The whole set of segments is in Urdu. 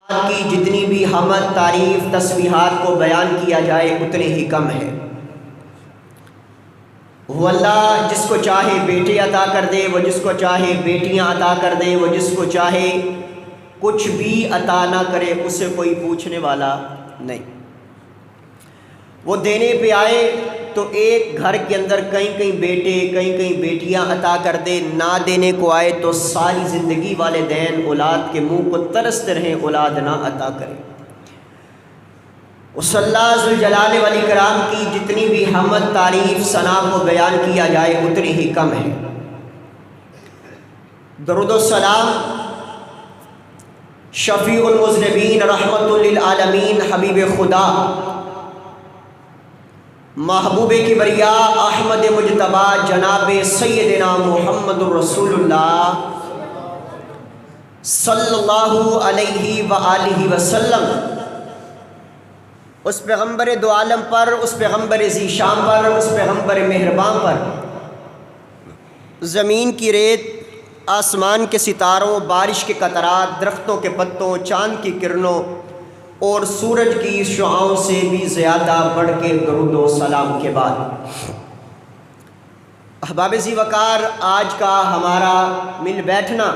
کی جتنی بھی حمد تعریف تسبیحات کو بیان کیا جائے اتنے ہی کم ہے۔ وہ اللہ جس کو چاہے بیٹے عطا کر دے، وہ جس کو چاہے بیٹیاں عطا کر دے، وہ جس کو چاہے کچھ بھی عطا نہ کرے، اسے کوئی پوچھنے والا نہیں۔ وہ دینے پہ آئے تو ایک گھر کے اندر کئی بیٹے کئی بیٹیاں عطا کر دے، نہ دینے کو آئے تو ساری زندگی والدین اولاد کے منہ کو ترستے رہیں، اولاد نہ عطا کرے۔ اس اللہ ذوالجلال والاکرام کی جتنی بھی حمد تعریف ثنا کو بیان کیا جائے اتنی ہی کم ہے۔ درود و سلام شفیع المذنبین رحمت للعالمین حبیب خدا محبوب کبریاء احمد مجتبی جناب سیدنا محمد الرسول اللہ صلی اللہ علیہ وآلہ وسلم، اس پیغمبر دو عالم پر، اس پیغمبر ذی شان پر، اس پیغمبر مہربان پر، زمین کی ریت، آسمان کے ستاروں، بارش کے قطرات، درختوں کے پتوں، چاند کی کرنوں اور سورج کی شعاؤں سے بھی زیادہ بڑھ کے درود و سلام کے بعد، احباب ذی وقار، آج کا ہمارا مل بیٹھنا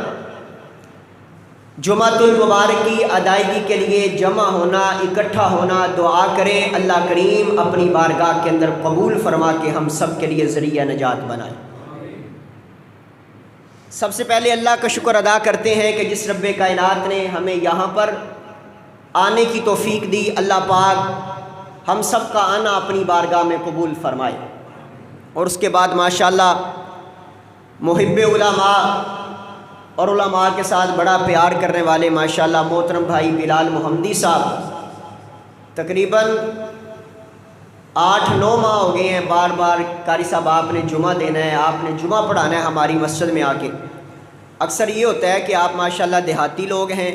جمعۃ المبارک کی ادائیگی کے لیے جمع ہونا، اکٹھا ہونا، دعا کریں اللہ کریم اپنی بارگاہ کے اندر قبول فرما کے ہم سب کے لیے ذریعہ نجات بنائے۔ سب سے پہلے اللہ کا شکر ادا کرتے ہیں کہ جس رب کائنات نے ہمیں یہاں پر آنے کی توفیق دی، اللہ پاک ہم سب کا آنا اپنی بارگاہ میں قبول فرمائے۔ اور اس کے بعد ماشاءاللہ محب علماء اور علماء کے ساتھ بڑا پیار کرنے والے ماشاءاللہ محترم بھائی بلال محمدی صاحب، تقریباً 8-9 ماہ ہو گئے ہیں بار بار قاری صاحب آپ نے جمعہ دینا ہے، آپ نے جمعہ پڑھانا ہے ہماری مسجد میں آ کے۔ اکثر یہ ہوتا ہے کہ آپ ماشاءاللہ دیہاتی لوگ ہیں،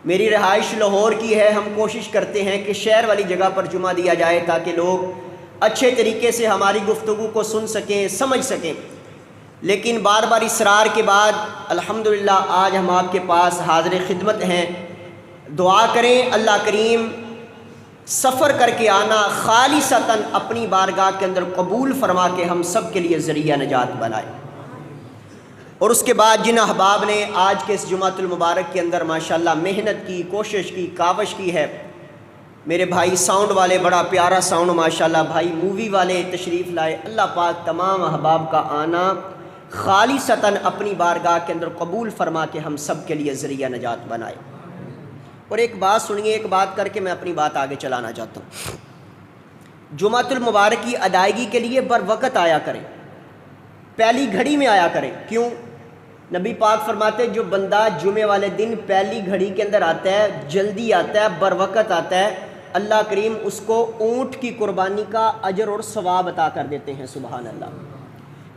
میری رہائش لاہور کی ہے، ہم کوشش کرتے ہیں کہ شہر والی جگہ پر جمعہ دیا جائے تاکہ لوگ اچھے طریقے سے ہماری گفتگو کو سن سکیں، سمجھ سکیں، لیکن بار بار اصرار کے بعد الحمدللہ آج ہم آپ کے پاس حاضر خدمت ہیں۔ دعا کریں اللہ کریم سفر کر کے آنا خالصتاً اپنی بارگاہ کے اندر قبول فرما کے ہم سب کے لیے ذریعہ نجات بنائے۔ اور اس کے بعد جن احباب نے آج کے اس جمعۃ المبارک کے اندر ماشاءاللہ محنت کی، کوشش کی، کاوش کی ہے، میرے بھائی ساؤنڈ والے بڑا پیارا ساؤنڈ ماشاءاللہ، بھائی مووی والے تشریف لائے، اللہ پاک تمام احباب کا آنا خالصتاً اپنی بارگاہ کے اندر قبول فرما کے ہم سب کے لیے ذریعہ نجات بنائے۔ اور ایک بات سنیے، ایک بات کر کے میں اپنی بات آگے چلانا چاہتا ہوں۔ جمعۃ المبارک کی ادائیگی کے لیے بر وقت آیا کریں، پہلی گھڑی میں آیا کریں۔ کیوں؟ نبی پاک فرماتے جو بندہ جمعے والے دن پہلی گھڑی کے اندر آتا ہے، جلدی آتا ہے، بر وقت آتا ہے، اللہ کریم اس کو اونٹ کی قربانی کا اجر اور ثواب عطا کر دیتے ہیں، سبحان اللہ۔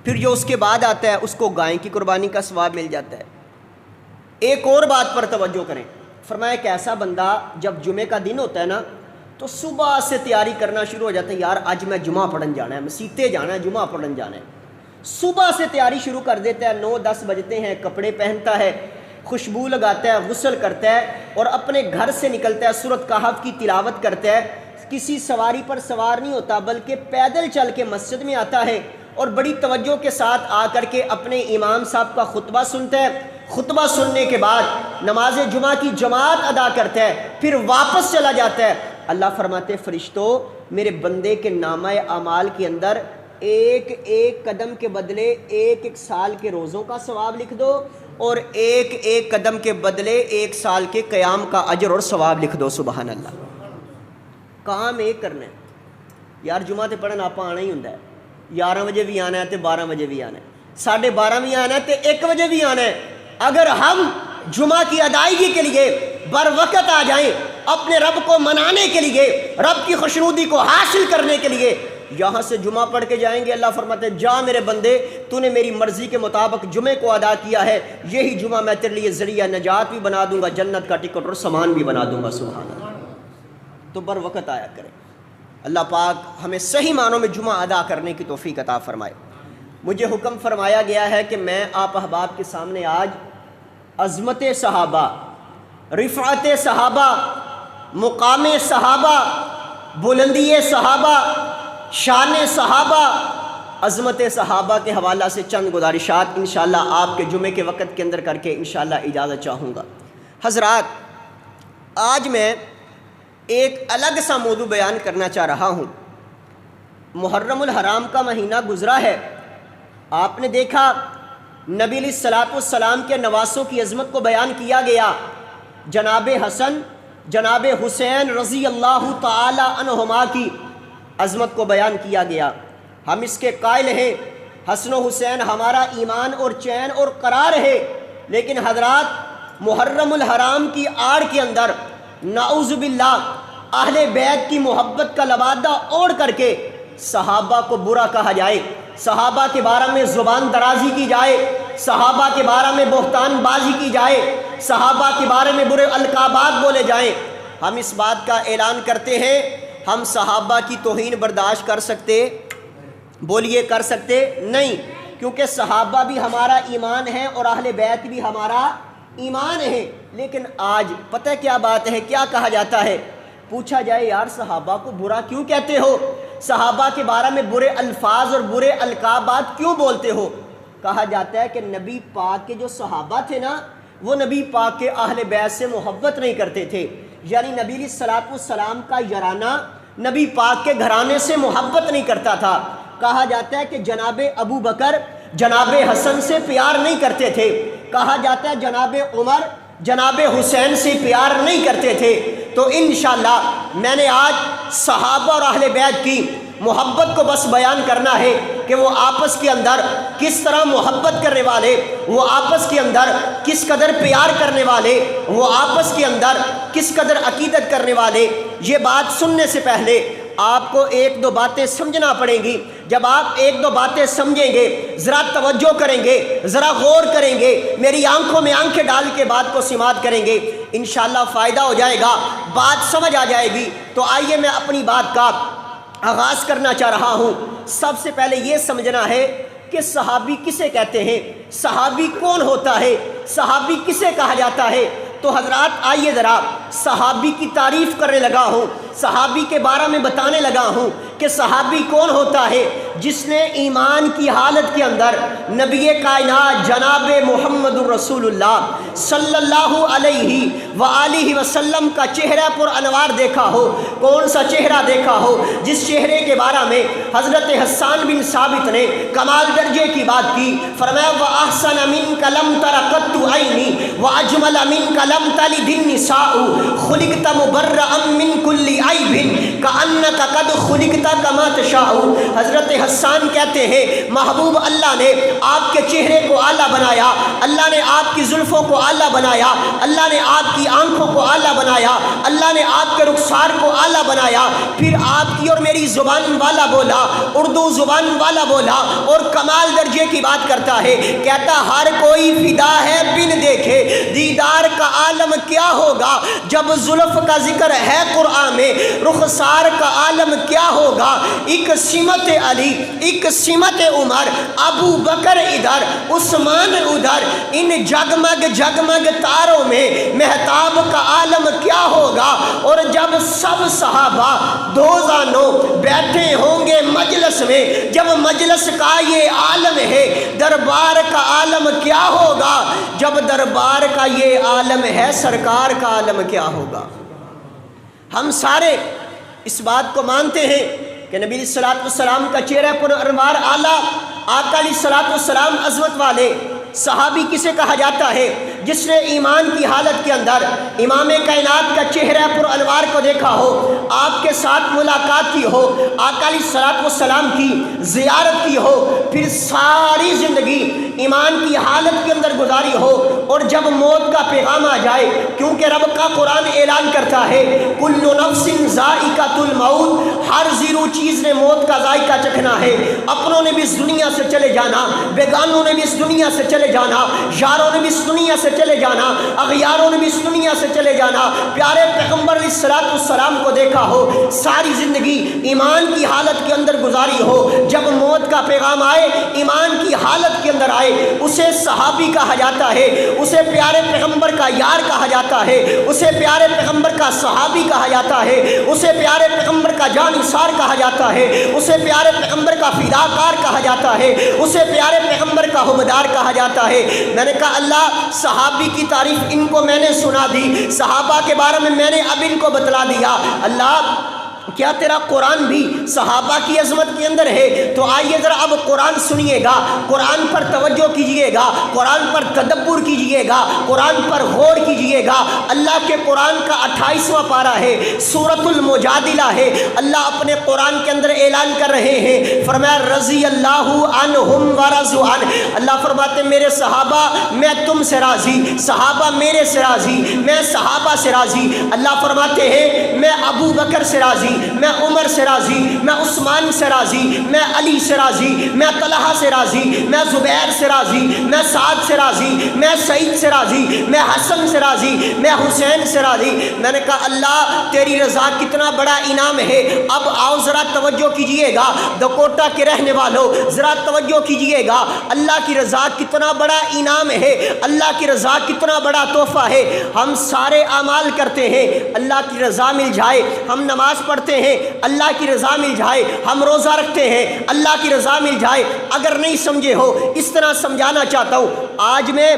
پھر جو اس کے بعد آتا ہے اس کو گائے کی قربانی کا ثواب مل جاتا ہے۔ ایک اور بات پر توجہ کریں، فرمایا کہ ایسا بندہ جب جمعے کا دن ہوتا ہے نا تو صبح سے تیاری کرنا شروع ہو جاتا ہے، یار آج میں جمعہ پڑھن جانا ہے، مسیتے جانا ہے، جمعہ پڑھن جانا ہے۔ صبح سے تیاری شروع کر دیتا ہے، 9-10 بجتے ہیں، کپڑے پہنتا ہے، خوشبو لگاتا ہے، غسل کرتا ہے اور اپنے گھر سے نکلتا ہے، سورۃ کہف کی تلاوت کرتا ہے، کسی سواری پر سوار نہیں ہوتا بلکہ پیدل چل کے مسجد میں آتا ہے اور بڑی توجہ کے ساتھ آ کر کے اپنے امام صاحب کا خطبہ سنتا ہے، خطبہ سننے کے بعد نماز جمعہ کی جماعت ادا کرتا ہے، پھر واپس چلا جاتا ہے۔ اللہ فرماتے فرشتوں میرے بندے کے نامہ اعمال کے اندر ایک ایک قدم کے بدلے ایک سال کے روزوں کا ثواب لکھ دو اور ایک ایک قدم کے بدلے 1 سال کے قیام کا اجر اور ثواب لکھ دو، سبحان اللہ۔ کام ایک کرنا ہے یار، جمعہ تے پڑھن آپ آنا ہی ہوں ہے، 11 بجے بھی آنا ہے تے 12 بجے بھی آنا ہے، 12:30 بھی آنا ہے تے 1 بجے بھی آنا ہے۔ اگر ہم جمعہ کی ادائیگی کے لیے بر وقت آ جائیں، اپنے رب کو منانے کے لیے، رب کی خوشنودی کو حاصل کرنے کے لیے یہاں سے جمعہ پڑھ کے جائیں گے، اللہ فرماتے ہیں جا میرے بندے، تو نے میری مرضی کے مطابق جمعے کو ادا کیا ہے، یہی جمعہ میں تیرے لیے ذریعہ نجات بھی بنا دوں گا، جنت کا ٹکٹ اور سامان بھی بنا دوں گا، سبحان اللہ۔ تو بر وقت آیا کریں، اللہ پاک ہمیں صحیح معنوں میں جمعہ ادا کرنے کی توفیق عطا فرمائے۔ مجھے حکم فرمایا گیا ہے کہ میں آپ احباب کے سامنے آج عظمت صحابہ رفعت صحابہ، مقام صحابہ، بلندی صحابہ، شان صحابہ، عظمت صحابہ کے حوالہ سے چند گزارشات انشاءاللہ آپ کے جمعے کے وقت کے اندر کر کے انشاءاللہ اجازت چاہوں گا۔ حضرات، آج میں ایک الگ سا موضوع بیان کرنا چاہ رہا ہوں۔ محرم الحرام کا مہینہ گزرا ہے، آپ نے دیکھا نبی علیہ الصلوۃ والسلام کے نواسوں کی عظمت کو بیان کیا گیا، جناب حسن جناب حسین رضی اللہ تعالی عنہما کی عظمت کو بیان کیا گیا۔ ہم اس کے قائل ہیں، حسن و حسین ہمارا ایمان اور چین اور قرار ہے، لیکن حضرات محرم الحرام کی آڑ کے اندر نعوذ باللہ اہل بیت کی محبت کا لبادہ اوڑھ کر کے صحابہ کو برا کہا جائے، صحابہ کے بارے میں زبان درازی کی جائے، صحابہ کے بارے میں بہتان بازی کی جائے، صحابہ کے بارے میں برے القابات بولے جائیں۔ ہم اس بات کا اعلان کرتے ہیں، ہم صحابہ کی توہین برداشت کر سکتے؟ بولیے، کر سکتے نہیں، کیونکہ صحابہ بھی ہمارا ایمان ہے اور اہل بیت بھی ہمارا ایمان ہے۔ لیکن آج پتہ کیا بات ہے، کیا کہا جاتا ہے؟ پوچھا جائے یار صحابہ کو برا کیوں کہتے ہو، صحابہ کے بارے میں برے الفاظ اور برے القابات کیوں بولتے ہو؟ کہا جاتا ہے کہ نبی پاک کے جو صحابہ تھے نا، وہ نبی پاک کے اہل بیت سے محبت نہیں کرتے تھے، یعنی نبی علیہ الصلوۃ والسلام کا یارانہ نبی پاک کے گھرانے سے محبت نہیں کرتا تھا۔ کہا جاتا ہے کہ جناب ابو بکر جناب حسن سے پیار نہیں کرتے تھے، کہا جاتا ہے جناب عمر جناب حسین سے پیار نہیں کرتے تھے۔ تو انشاءاللہ میں نے آج صحابہ اور اہل بیت کی محبت کو بس بیان کرنا ہے کہ وہ آپس کے اندر کس طرح محبت کرنے والے، وہ آپس کے اندر کس قدر پیار کرنے والے، وہ آپس کے اندر کس قدر عقیدت کرنے والے۔ یہ بات سننے سے پہلے آپ کو ایک دو باتیں سمجھنا پڑیں گی۔ جب آپ ایک دو باتیں سمجھیں گے، ذرا توجہ کریں گے، ذرا غور کریں گے، میری آنکھوں میں آنکھیں ڈال کے بات کو سماعت کریں گے، انشاءاللہ فائدہ ہو جائے گا، بات سمجھ آ جائے گی۔ تو آئیے میں اپنی بات کا آغاز کرنا چاہ رہا ہوں۔ سب سے پہلے یہ سمجھنا ہے کہ صحابی کسے کہتے ہیں، صحابی کون ہوتا ہے، صحابی کسے کہا جاتا ہے۔ تو حضرات آئیے ذرا صحابی کی تعریف کرنے لگا ہوں، صحابی کے بارے میں بتانے لگا ہوں کہ صحابی کون ہوتا ہے۔ جس نے ایمان کی حالت کے اندر نبی کائنات جناب محمد رسول اللہ صلی اللہ علیہ وآلہ وسلم کا چہرہ پر انوار دیکھا ہو۔ کون سا چہرہ دیکھا ہو؟ جس چہرے کے بارے میں حضرت حسان بن ثابت نے کمال درجے کی بات کی، فرمایا وَأَحْسَنَ مِنْكَ لَمْ تَرَ قَطُّ عَيْنِي وَأَجْمَلَ مِنْكَ لَمْ تَلِدِ النِّسَاءُ خُلِقْتَ مُبَرَّأً مِنْ كُلِّ عَيْبٍ كَأَنَّكَ قَدْ خُلِقْتَ كَمَا تَشَاءُ۔ حضرت حسان کہتے ہیں محبوب اللہ نے آپ کے چہرے کو اعلیٰ بنایا، اللہ نے آپ کی زلفوں کو اعلیٰ بنایا، اللہ نے آپ کی آنکھوں کو اعلیٰ بنایا، اللہ نے آپ کے رخسار کو اعلیٰ بنایا، پھر آپ کی اور میری زبان والا بولا، اردو زبان والا بولا، اور کمال درجے کی بات کرتا ہے، کہتا ہر کوئی فدا ہے بن دیکھے دیدار کا عالم کیا ہوگا۔ جب زلف کا ذکر ہے قرآن میں، رخسار کا عالم کیا ہوگا۔ ایک سمت علی، ایک سمت عمر، ابو بکر ادھر، عثمان ادھر، ان جگمگ جگمگ تاروں میں مہتاب کا عالم کیا ہوگا۔ اور جب سب صحابہ دو زانوں بیٹھے ہوں گے مجلس میں، جب مجلس کا یہ عالم ہے، دربار کا عالم کیا ہوگا۔ جب دربار کا یہ عالم ہے، سرکار کا عالم کیا ہوگا۔ ہم سارے اس بات کو مانتے ہیں کہ نبی علیہ الصلوۃ والسلام کا چہرہ پر انوار اعلیٰ، آقا علیہ الصلوۃ والسلام عظمت والے۔ صحابی کسے کہا جاتا ہے؟ جس نے ایمان کی حالت کے اندر امام کائنات کا چہرہ پر انوار کو دیکھا ہو، آپ کے ساتھ ملاقات کی ہو، آقا علیہ الصلوۃ والسلام کی زیارت کی ہو، پھر ساری زندگی ایمان کی حالت کے اندر گزاری ہو، اور جب موت کا پیغام آ جائے، کیونکہ رب کا قرآن اعلان کرتا ہے کل نفس ذائقۃ الموت، ہر زیرو چیز نے موت کا ذائقہ چکھنا ہے۔ اپنوں نے بھی اس دنیا سے چلے جانا، بیگانوں نے بھی اس دنیا سے چلے جانا، یاروں نے بھی اس دنیا سے چلے جانا، اغیاروں نے بھی اس دنیا سے چلے جانا۔ پیارے پیغمبر علیہ الصلوۃ والسلام کو دیکھا ہو ساری زندگی ایمان کی حالت کے اندر گزاری ہو، جب موت کا پیغام آئے ایمان کی حالت کے اندر آئے، اسے صحابی کہا جاتا ہے، اسے پیارے پیغمبر کا یار کہا جاتا ہے، اسے پیارے پیغمبر کا صحابی کہا جاتا ہے، اسے پیارے پیغمبر کا جانثار کہا جاتا ہے، اسے پیارے پیغمبر کا فداکار کہا جاتا ہے، اسے پیارے پیغمبر کا حومدار کہا جاتا ہے۔ میں نے کہا اللہ صحابی کی تعریف ان کو میں نے سنا دی، صحابہ کے بارے میں نے اب ان کو بتلا دیا۔ اللہ کیا تیرا قرآن بھی صحابہ کی عظمت کے اندر ہے؟ تو آئیے ذرا اب قرآن سنیے گا، قرآن پر توجہ کیجئے گا، قرآن پر تدبر کیجئے گا، قرآن پر غور کیجئے گا۔ اللہ کے قرآن کا 28واں پارہ ہے، سورۃ المجادلہ ہے۔ اللہ اپنے قرآن کے اندر اعلان کر رہے ہیں، فرمایا رضی اللہ عنہم ورضوا عنہ۔ اللہ فرماتے میرے صحابہ میں تم سے راضی، صحابہ میرے سے راضی، میں صحابہ سے راضی۔ اللہ فرماتے ہیں میں ابو بکر سے راضی، میں عمر سے راضی، میں عثمان سے راضی، میں علی سے راضی، میں طلحہ سے راضی، میں زبیر سے راضی، میں سعد سے راضی، میں سعید سے راضی، میں حسن سے راضی، میں حسین سے راضی۔ میں نے کہا اللہ تیری رضا کتنا بڑا انعام ہے۔ اب آؤ ذرا توجہ کیجئے گا، دکوٹا کے رہنے والوں ذرا توجہ کیجئے گا، اللہ کی رضا کتنا بڑا انعام ہے، اللہ کی رضا کتنا بڑا تحفہ ہے۔ ہم سارے اعمال کرتے ہیں اللہ کی رضا مل جائے، ہم نماز پڑھتے ہیں اللہ کی رضا مل جائے، ہم روزہ رکھتے ہیں اللہ کی رضا مل جائے۔ اگر نہیں سمجھے ہو اس طرح سمجھانا چاہتا ہوں، آج میں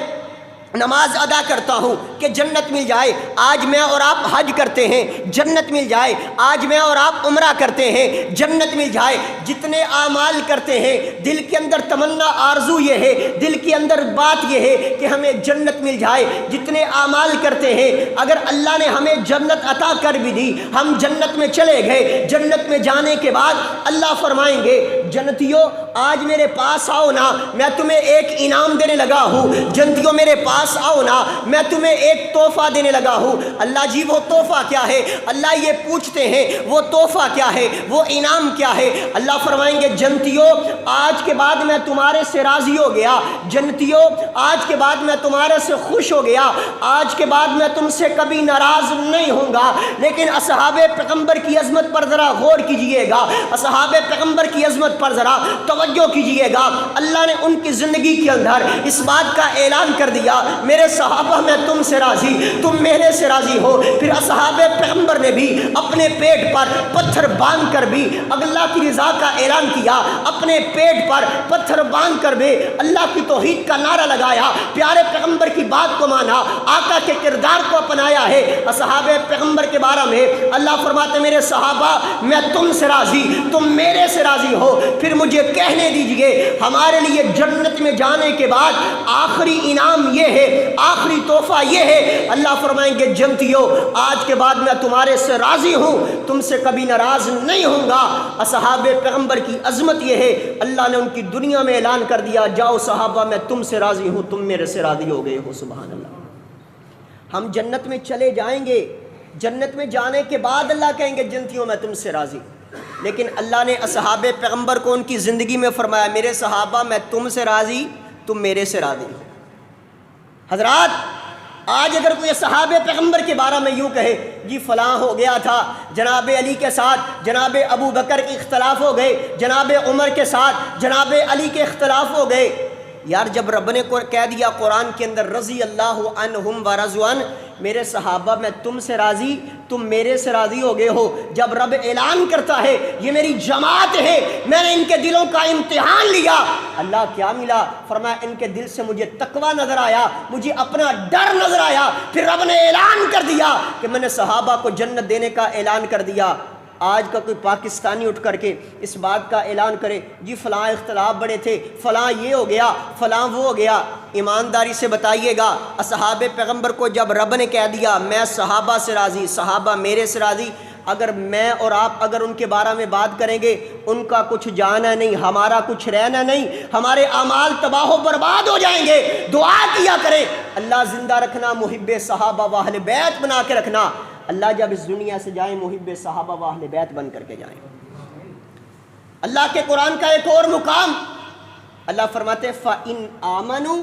نماز ادا کرتا ہوں کہ جنت مل جائے، آج میں اور آپ حج کرتے ہیں جنت مل جائے، آج میں اور آپ عمرہ کرتے ہیں جنت مل جائے۔ جتنے اعمال کرتے ہیں دل کے اندر تمنا آرزو یہ ہے، دل کے اندر بات یہ ہے کہ ہمیں جنت مل جائے۔ جتنے اعمال کرتے ہیں اگر اللہ نے ہمیں جنت عطا کر بھی دی، ہم جنت میں چلے گئے، جنت میں جانے کے بعد اللہ فرمائیں گے جنتیوں آج میرے پاس آؤ نا، میں تمہیں ایک انعام دینے لگا ہوں، جنتیوں میرے پاس آؤ نا، میں تمہیں ایک تحفہ دینے لگا ہوں۔ اللہ جی وہ تحفہ کیا ہے؟ اللہ یہ پوچھتے ہیں وہ تحفہ کیا ہے، وہ انعام کیا ہے؟ اللہ فرمائیں گے جنتیوں آج کے بعد میں تمہارے سے راضی ہو گیا، جنتیوں آج کے بعد میں تمہارے سے خوش ہو گیا، آج کے بعد میں تم سے کبھی ناراض نہیں ہوں گا۔ لیکن اصحاب پیغمبر کی عظمت پر ذرا غور کیجئے گا، اصحاب پیغمبر کی عظمت پر ذرا توجہ کیجئے گا۔ اللہ نے ان کی زندگی کے اندر اس بات کا اعلان کر دیا میرے صحابہ میں تم سے راضی، تم میرے سے راضی ہو۔ پھر اصحاب پیغمبر نے بھی اپنے پیٹ پر پتھر باندھ کر بھی اللہ کی رضا کا اعلان کیا، اپنے پیٹ پر پتھر باندھ کر بھی اللہ کی توحید کا نعرہ لگایا، پیارے پیغمبر کی بات کو مانا، آقا کے کردار کو اپنایا ہے۔ اصحاب پیغمبر کے بارے میں اللہ فرماتے میرے صحابہ میں تم سے راضی، تم میرے سے راضی ہو۔ پھر مجھے کہنے دیجئے ہمارے لیے جنت میں جانے کے بعد آخری انعام یہ ہے، آخری تحفہ یہ ہے، اللہ فرمائیں گے جنتیوں آج کے بعد میں تمہارے سے راضی ہوں، تم سے کبھی ناراض نہیں ہوں گا۔ اصحاب پیغمبر کی عظمت یہ ہے، اللہ نے ان کی دنیا میں اعلان کر دیا جاؤ صحابہ میں تم سے راضی ہوں، تم میرے سے راضی ہو گئے ہو۔ سبحان اللہ۔ ہم جنت میں چلے جائیں گے، جنت میں جانے کے بعد اللہ کہیں گے جنتیوں میں تم سے راضی، لیکن اللہ نے اصحاب پیغمبر کو ان کی زندگی میں فرمایا میرے صحابہ میں تم سے راضی، تم میرے سے راضی ہو۔ حضرات آج اگر کوئی صحاب پیغمبر کے بارے میں یوں کہے جی فلاں ہو گیا تھا، جناب علی کے ساتھ جناب ابو بکر کے اختلاف ہو گئے، جناب عمر کے ساتھ جناب علی کے اختلاف ہو گئے، یار جب رب نے کہہ دیا قرآن کے اندر رضی اللہ عنہم ورضوا عنہ، میرے صحابہ میں تم سے راضی، تم میرے سے راضی ہو گئے ہو، جب رب اعلان کرتا ہے یہ میری جماعت ہے، میں نے ان کے دلوں کا امتحان لیا، اللہ کیا ملا؟ فرمایا ان کے دل سے مجھے تقوی نظر آیا، مجھے اپنا ڈر نظر آیا، پھر رب نے اعلان کر دیا کہ میں نے صحابہ کو جنت دینے کا اعلان کر دیا۔ آج کا کوئی پاکستانی اٹھ کر کے اس بات کا اعلان کرے جی فلاں اختلاف بڑے تھے، فلاں یہ ہو گیا، فلاں وہ ہو گیا، ایمانداری سے بتائیے گا اصحاب پیغمبر کو جب رب نے کہہ دیا میں صحابہ سے راضی، صحابہ میرے سے راضی، اگر میں اور آپ اگر ان کے بارے میں بات کریں گے ان کا کچھ جانا نہیں، ہمارا کچھ رہنا نہیں، ہمارے اعمال تباہ و برباد ہو جائیں گے۔ دعا کیا کریں اللہ زندہ رکھنا، محب صحابہ و اہل بیت بنا کے رکھنا، اللہ جب اس دنیا سے جائیں محب صحابہ و اہل بیت بن کر کے جائیں۔ اللہ کے قرآن کا ایک اور مقام اللہ فرماتے فَإِنْ آمَنُوا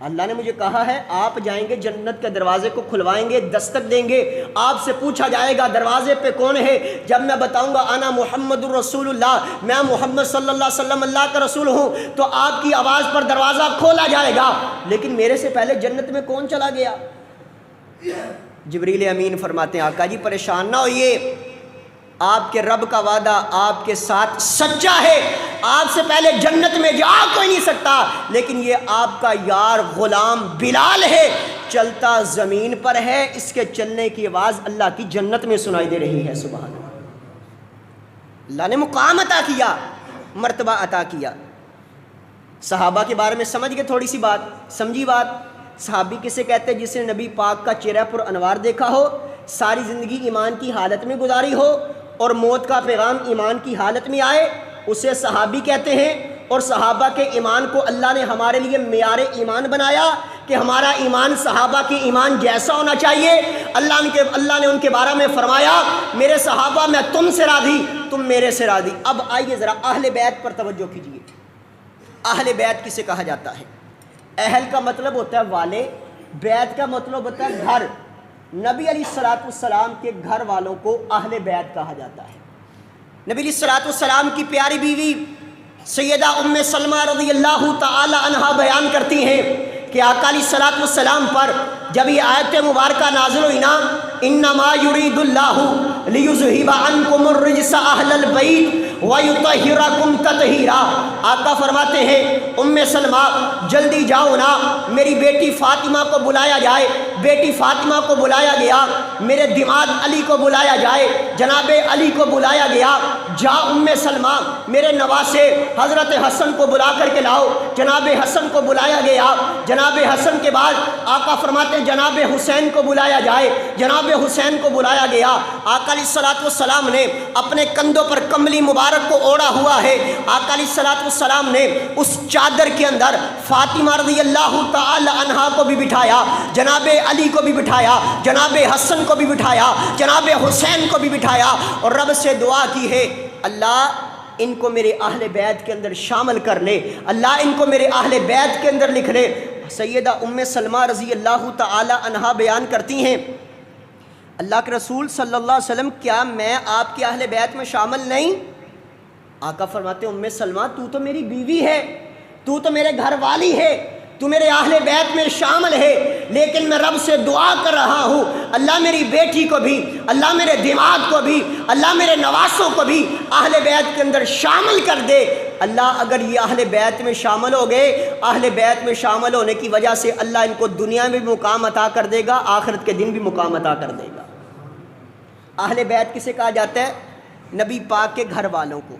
اللہ نے مجھے کہا ہے آپ جائیں گے جنت کے دروازے کو کھلوائیں گے، دستک دیں گے، آپ سے پوچھا جائے گا دروازے پہ کون ہے؟ جب میں بتاؤں گا انا محمد الرسول اللہ، میں محمد صلی اللہ علیہ وسلم اللہ کا رسول ہوں، تو آپ کی آواز پر دروازہ کھولا جائے گا، لیکن میرے سے پہلے جنت میں کون چلا گیا؟ جبریل امین فرماتے ہیں آقا جی پریشان نہ ہوئیے، آپ کے رب کا وعدہ آپ کے ساتھ سچا ہے، آپ سے پہلے جنت میں جا کوئی نہیں سکتا، لیکن یہ آپ کا یار غلام بلال ہے، چلتا زمین پر ہے، اس کے چلنے کی آواز اللہ کی جنت میں سنائی دے رہی ہے۔ سبحان اللہ، اللہ نے مقام عطا کیا، مرتبہ عطا کیا۔ صحابہ کے بارے میں سمجھ گئے تھوڑی سی بات، سمجھی بات؟ صحابی کسے کہتے ہیں؟ جس نے نبی پاک کا چہرہ پر انوار دیکھا ہو، ساری زندگی ایمان کی حالت میں گزاری ہو اور موت کا پیغام ایمان کی حالت میں آئے، اسے صحابی کہتے ہیں۔ اور صحابہ کے ایمان کو اللہ نے ہمارے لیے معیار ایمان بنایا کہ ہمارا ایمان صحابہ کے ایمان جیسا ہونا چاہیے۔ اللہ نے ان کے بارے میں فرمایا میرے صحابہ میں تم سے راضی، تم میرے سے راضی۔ اب آئیے ذرا اہل بیت پر توجہ کیجیے۔ اہل بیت کسے کہا جاتا ہے؟ اہل کا مطلب ہوتا ہے والے، بیت کا مطلب ہوتا ہے گھر۔ نبی علیہ الصلوۃ والسلام کے گھر والوں کو اہل بیت کہا جاتا ہے۔ نبی علیہ الصلوۃ والسلام کی پیاری بیوی سیدہ ام سلمہ رضی اللہ تعالی عنہا بیان کرتی ہیں کہ آقا علیہ الصلوۃ والسلام پر جب یہ آیت مبارکہ نازل ہوئی نا، انما یرید اللہ لیذہب عنکم الرجس اہل البیت ویطہرکم تطہیرا، آقا فرماتے ہیں ام سلمہ جلدی جاؤ نا، میری بیٹی فاطمہ کو بلایا جائے۔ بیٹی فاطمہ کو بلایا گیا، میرے دماد علی کو بلایا جائے، جناب علی کو بلایا گیا۔ جا ام سلمہ میرے نواسے حضرت حسن کو بلا کر کے لاؤ، جناب حسن کو بلایا گیا۔ جناب حسن کے بعد آقا فرماتے ہیں جناب حسین کو بلایا جائے، جناب حسین کو بلایا گیا۔ آقا علیہ الصلوۃ والسلام نے اپنے کندھوں پر کملی مبارک کو اوڑھا ہوا ہے، آقا علیہ الصلوۃ والسلام نے اس چادر کے اندر فاطمہ رضی اللہ تعالی عنہا کو بھی بٹھایا، جناب علی کو بھی بٹھایا، جناب حسن کو بھی بٹھایا، جناب حسین کو بھی بٹھایا، اور رب سے دعا کی ہے اللہ ان کو میرے اہل بیت کے اندر شامل کر لے، اللہ ان کو میرے اہل بیت کے اندر لکھ لے۔ سیدہ ام سلمہ رضی اللہ تعالی عنہا بیان کرتی ہیں اللہ کے رسول صلی اللہ علیہ وسلم کیا میں آپ کے اہل بیت میں شامل نہیں؟ آقا فرماتے ہیں ام سلمہ تو تو میری بیوی ہے، تو تو میرے گھر والی ہے، تو میرے اہل بیت میں شامل ہے، لیکن میں رب سے دعا کر رہا ہوں اللہ میری بیٹی کو بھی، اللہ میرے دماغ کو بھی، اللہ میرے نواسوں کو بھی اہل بیت کے اندر شامل کر دے۔ اللہ اگر یہ اہل بیت میں شامل ہو گئے، اہل بیت میں شامل ہونے کی وجہ سے اللہ ان کو دنیا میں بھی مقام عطا کر دے گا، آخرت کے دن بھی مقام عطا کر دے گا۔ اہل بیت کسے کہا جاتا ہے؟ نبی پاک کے گھر والوں کو۔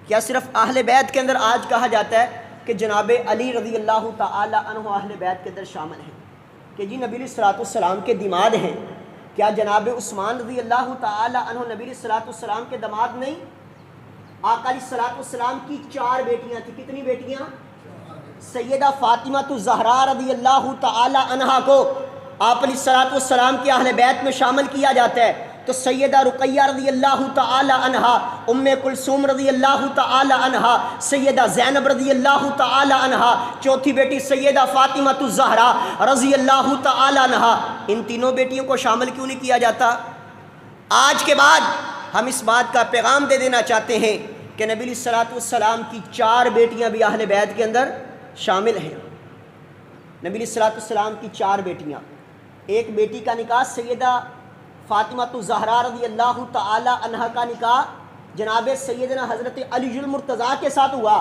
کیا صرف اہل بیت کے اندر آج کہا جاتا ہے کہ جناب علی رضی اللہ تعالی عنہ اہل بیت کے اندر شامل ہیں، کہ جی نبی علیہ الصلوۃ والسلام کے دماد ہیں؟ کیا جناب عثمان رضی اللہ تعالی عنہ نبی علیہ الصلوۃ والسلام کے دماد نہیں؟ آقا علیہ الصلوۃ والسلام کی 4 بیٹیاں تھیں، کتنی بیٹیاں؟ سیدہ فاطمہ الزہرا رضی اللہ تعالی عنہا کو آپ علیہ الصلوۃ والسلام کے اہل بیت میں شامل کیا جاتا ہے، تو سیدہ رقیہ رضی اللہ تعالی عنہا، ام کلثوم رضی اللہ تعالی عنہا، سیدہ زینب رضی اللہ تعالی عنہا، چوتھی بیٹی سیدہ فاطمہ الزہرا رضی اللہ تعالی عنہا، ان تینوں بیٹیوں کو شامل کیوں نہیں کیا جاتا؟ آج کے بعد ہم اس بات کا پیغام دے دینا چاہتے ہیں کہ نبی علیہ الصلوۃ والسلام کی 4 بیٹیاں بھی اہل بیت کے اندر شامل ہیں۔ نبی علیہ الصلوۃ والسلام کی 4 بیٹیاں، ایک بیٹی کا نکاح سیدہ فاطمہ الزہرا رضی اللہ تعالی عنہا کا نکاح جناب سیدنا حضرت علی المرتضیٰ کے ساتھ ہوا،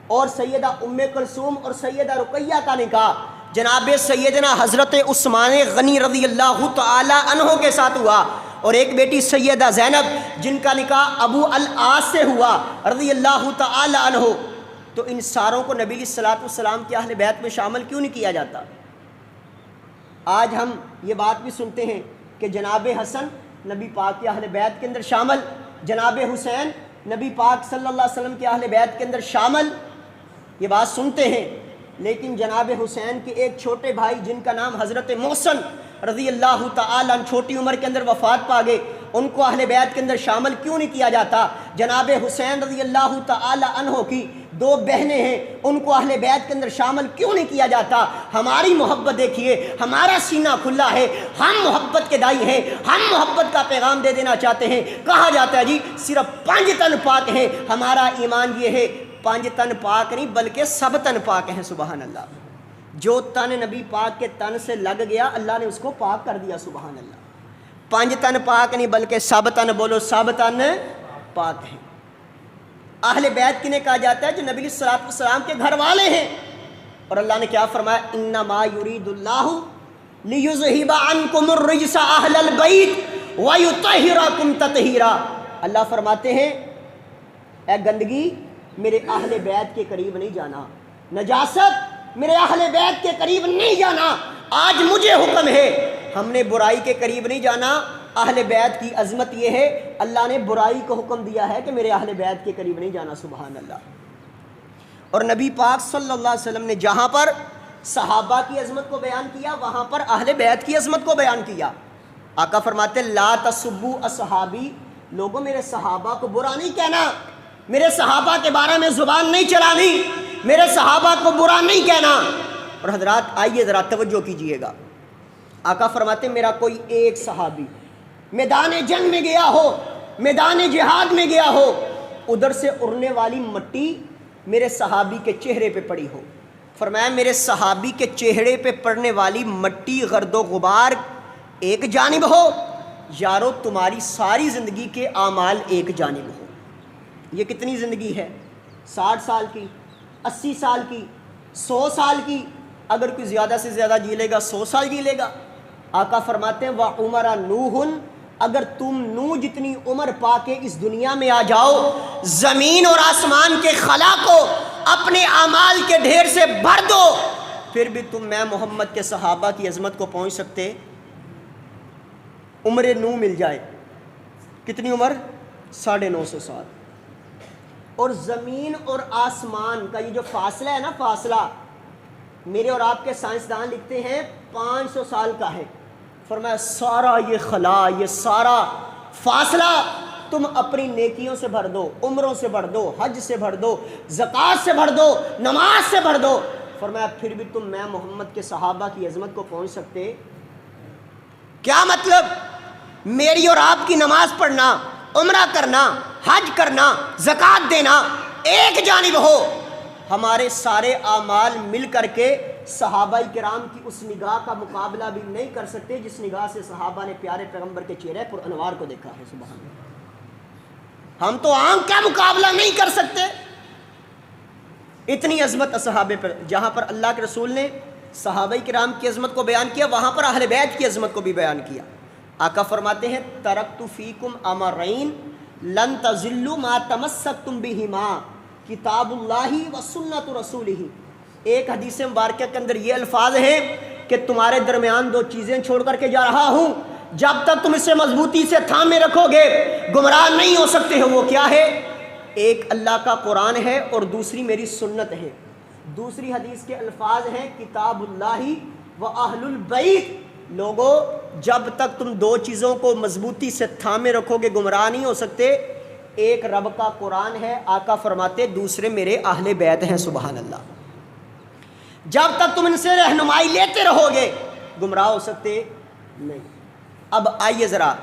اور سیدہ ام کلثوم اور سیدہ رقیہ کا نکاح جناب سیدنا حضرت عثمان غنی رضی اللہ تعالی عنہ کے ساتھ ہوا، اور ایک بیٹی سیدہ زینب جن کا نکاح ابو العاص سے ہوا رضی اللہ تعالی عنہ۔ تو ان ساروں کو نبی علیہ الصلوۃ والسلام کے اہل بیت میں شامل کیوں نہیں کیا جاتا؟ آج ہم یہ بات بھی سنتے ہیں کہ جناب حسن نبی پاک کے اہل بیت کے اندر شامل، جناب حسین نبی پاک صلی اللہ علیہ وسلم کے اہل بیت کے اندر شامل، یہ بات سنتے ہیں، لیکن جناب حسین کے ایک چھوٹے بھائی جن کا نام حضرت محسن رضی اللہ تعالیٰ عنہ چھوٹی عمر کے اندر وفات پا گئے، ان کو اہل بیت کے اندر شامل کیوں نہیں کیا جاتا؟ جناب حسین رضی اللہ تعالی عنہ کی دو بہنیں ہیں ان کو اہل بیت کے اندر شامل کیوں نہیں کیا جاتا؟ ہماری محبت دیکھیے، ہمارا سینہ کھلا ہے، ہم محبت کے دائی ہیں، ہم محبت کا پیغام دے دینا چاہتے ہیں۔ کہا جاتا ہے جی صرف 5 تن پاک ہیں، ہمارا ایمان یہ ہے 5 تن پاک نہیں بلکہ سب تن پاک ہیں۔ سبحان اللہ، جو تن نبی پاک کے تن سے لگ گیا اللہ نے اس کو پاک کر دیا۔ سبحان اللہ، 5 تن پاک نہیں بلکہ سب تن، بولو سب تن پاک ہیں۔ اہل بیت کنہیں کہا جاتا ہے؟ جو نبی صلی اللہ علیہ وسلم کے گھر والے ہیں۔ اور اللہ نے کیا فرمایا؟ انما یرید اللہ لیذہب عنکم الرجس اہل البیت ویطہرکم تطہیرا۔ اللہ فرماتے ہیں اے گندگی میرے اہل بیت کے قریب نہیں جانا، نجاست میرے اہل بیت کے قریب نہیں جانا۔ آج مجھے حکم ہے، ہم نے برائی کے قریب نہیں جانا۔ اہل بیت کی عظمت یہ ہے، اللہ نے برائی کو حکم دیا ہے کہ میرے اہل بیت کے قریب نہیں جانا۔ سبحان اللہ۔ اور نبی پاک صلی اللہ علیہ وسلم نے جہاں پر صحابہ کی عظمت کو بیان کیا وہاں پر اہل بیت کی عظمت کو بیان کیا۔ آقا فرماتے لا تسبوا اصحابی، لوگوں میرے صحابہ کو برا نہیں کہنا، میرے صحابہ کے بارے میں زبان نہیں چلانی، میرے صحابہ کو برا نہیں کہنا۔ اور حضرات آئیے ذرا توجہ کیجئے گا، آقا فرماتے میرا کوئی ایک صحابی میدان جنگ میں گیا ہو، میدان جہاد میں گیا ہو، ادھر سے اڑنے والی مٹی میرے صحابی کے چہرے پہ پڑی ہو، فرمایا میرے صحابی کے چہرے پہ پڑنے والی مٹی گرد و غبار ایک جانب ہو، یارو تمہاری ساری زندگی کے اعمال ایک جانب ہو۔ یہ کتنی زندگی ہے؟ 60 سال کی، 80 سال کی، 100 سال کی؟ اگر کوئی زیادہ سے زیادہ جی لے گا 100 سال جی لے گا۔ آقا فرماتے ہیں وَعُمَرَ نُوحٌ، اگر تم نوح جتنی عمر پا کے اس دنیا میں آ جاؤ، زمین اور آسمان کے خلا کو اپنے اعمال کے ڈھیر سے بھر دو، پھر بھی تم میں محمد کے صحابہ کی عظمت کو پہنچ سکتے؟ عمر نوح مل جائے، کتنی عمر؟ 950 سال۔ اور زمین اور آسمان کا یہ جو فاصلہ ہے نا، فاصلہ میرے اور آپ کے سائنسدان لکھتے ہیں 500 سال کا ہے۔ فرمایا سارا یہ خلا، یہ سارا فاصلہ تم اپنی نیکیوں سے بھر دو، عمروں سے بھر دو، حج سے بھر دو، زکوٰۃ سے بھر دو، نماز سے بھر دو، فرمایا پھر بھی تم میں محمد کے صحابہ کی عظمت کو پہنچ سکتے؟ کیا مطلب؟ میری اور آپ کی نماز پڑھنا، عمرہ کرنا، حج کرنا، زکوٰۃ دینا ایک جانب ہو، ہمارے سارے اعمال مل کر کے صحابہ کرام کی اس نگاہ کا مقابلہ بھی نہیں کر سکتے جس نگاہ سے صحابہ نے پیارے پیغمبر کے چہرے پر انوار کو دیکھا ہے۔ سبحان اللہ، ہم تو آنکھ کا مقابلہ نہیں کر سکتے، اتنی عظمت صحابہ پر۔ جہاں پر اللہ کے رسول نے صحابہ کرام کی عظمت کو بیان کیا وہاں پر اہل بیت کی عظمت کو بھی بیان کیا۔ آقا فرماتے ہیں ترکت فیکم امرین لن تضلوا ما تمسکتم بہما کتاب اللہ و سنت رسولہ۔ ایک حدیث مبارکہ کے اندر یہ الفاظ ہیں کہ تمہارے درمیان 2 چیزیں چھوڑ کر کے جا رہا ہوں، جب تک تم اسے مضبوطی سے تھامے رکھو گے گمراہ نہیں ہو سکتے ہو۔ وہ کیا ہے؟ ایک اللہ کا قرآن ہے اور دوسری میری سنت ہے۔ دوسری حدیث کے الفاظ ہیں کتاب اللہ و اہل البیت۔ لوگوں جب تک تم 2 چیزوں کو مضبوطی سے تھامے رکھو گے گمراہ نہیں ہو سکتے۔ ایک رب کا قرآن ہے، آقا فرماتے دوسرے میرے اہل بیت ہیں۔ سبحان اللہ، جب تک تم ان سے رہنمائی لیتے رہو گے گمراہ ہو سکتے نہیں۔ اب آئیے ذرا،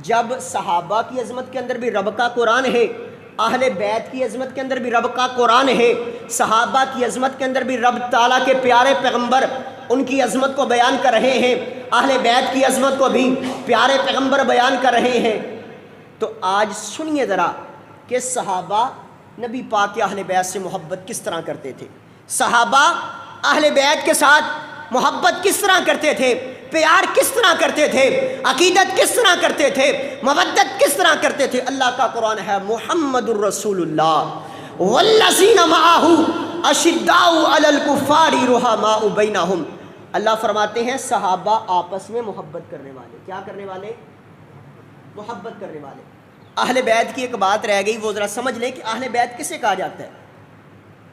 جب صحابہ کی عظمت کے اندر بھی رب کا قرآن ہے، اہل بیت کی عظمت کے اندر بھی رب کا قرآن ہے، صحابہ کی عظمت کے اندر بھی رب تعالیٰ کے پیارے پیغمبر ان کی عظمت کو بیان کر رہے ہیں، اہل بیت کی عظمت کو بھی پیارے پیغمبر بیان کر رہے ہیں، تو آج سنیے ذرا کہ صحابہ نبی پاک کے اہل بیت سے محبت کس طرح کرتے تھے، صحابہ اہل بیت کے ساتھ محبت کس طرح کرتے تھے، پیار کس طرح کرتے تھے، عقیدت کس طرح کرتے تھے، مودت کس طرح کرتے تھے۔ اللہ کا قرآن ہے محمد الرسول اللہ والذین معہ اشداء علی الکفار رحماء بینہم۔ اللہ فرماتے ہیں صحابہ آپس میں محبت کرنے والے، کیا کرنے والے؟ محبت کرنے والے۔ اہل بیت کی ایک بات رہ گئی، وہ ذرا سمجھ لیں کہ اہل بیت کسے کہا جاتا ہے۔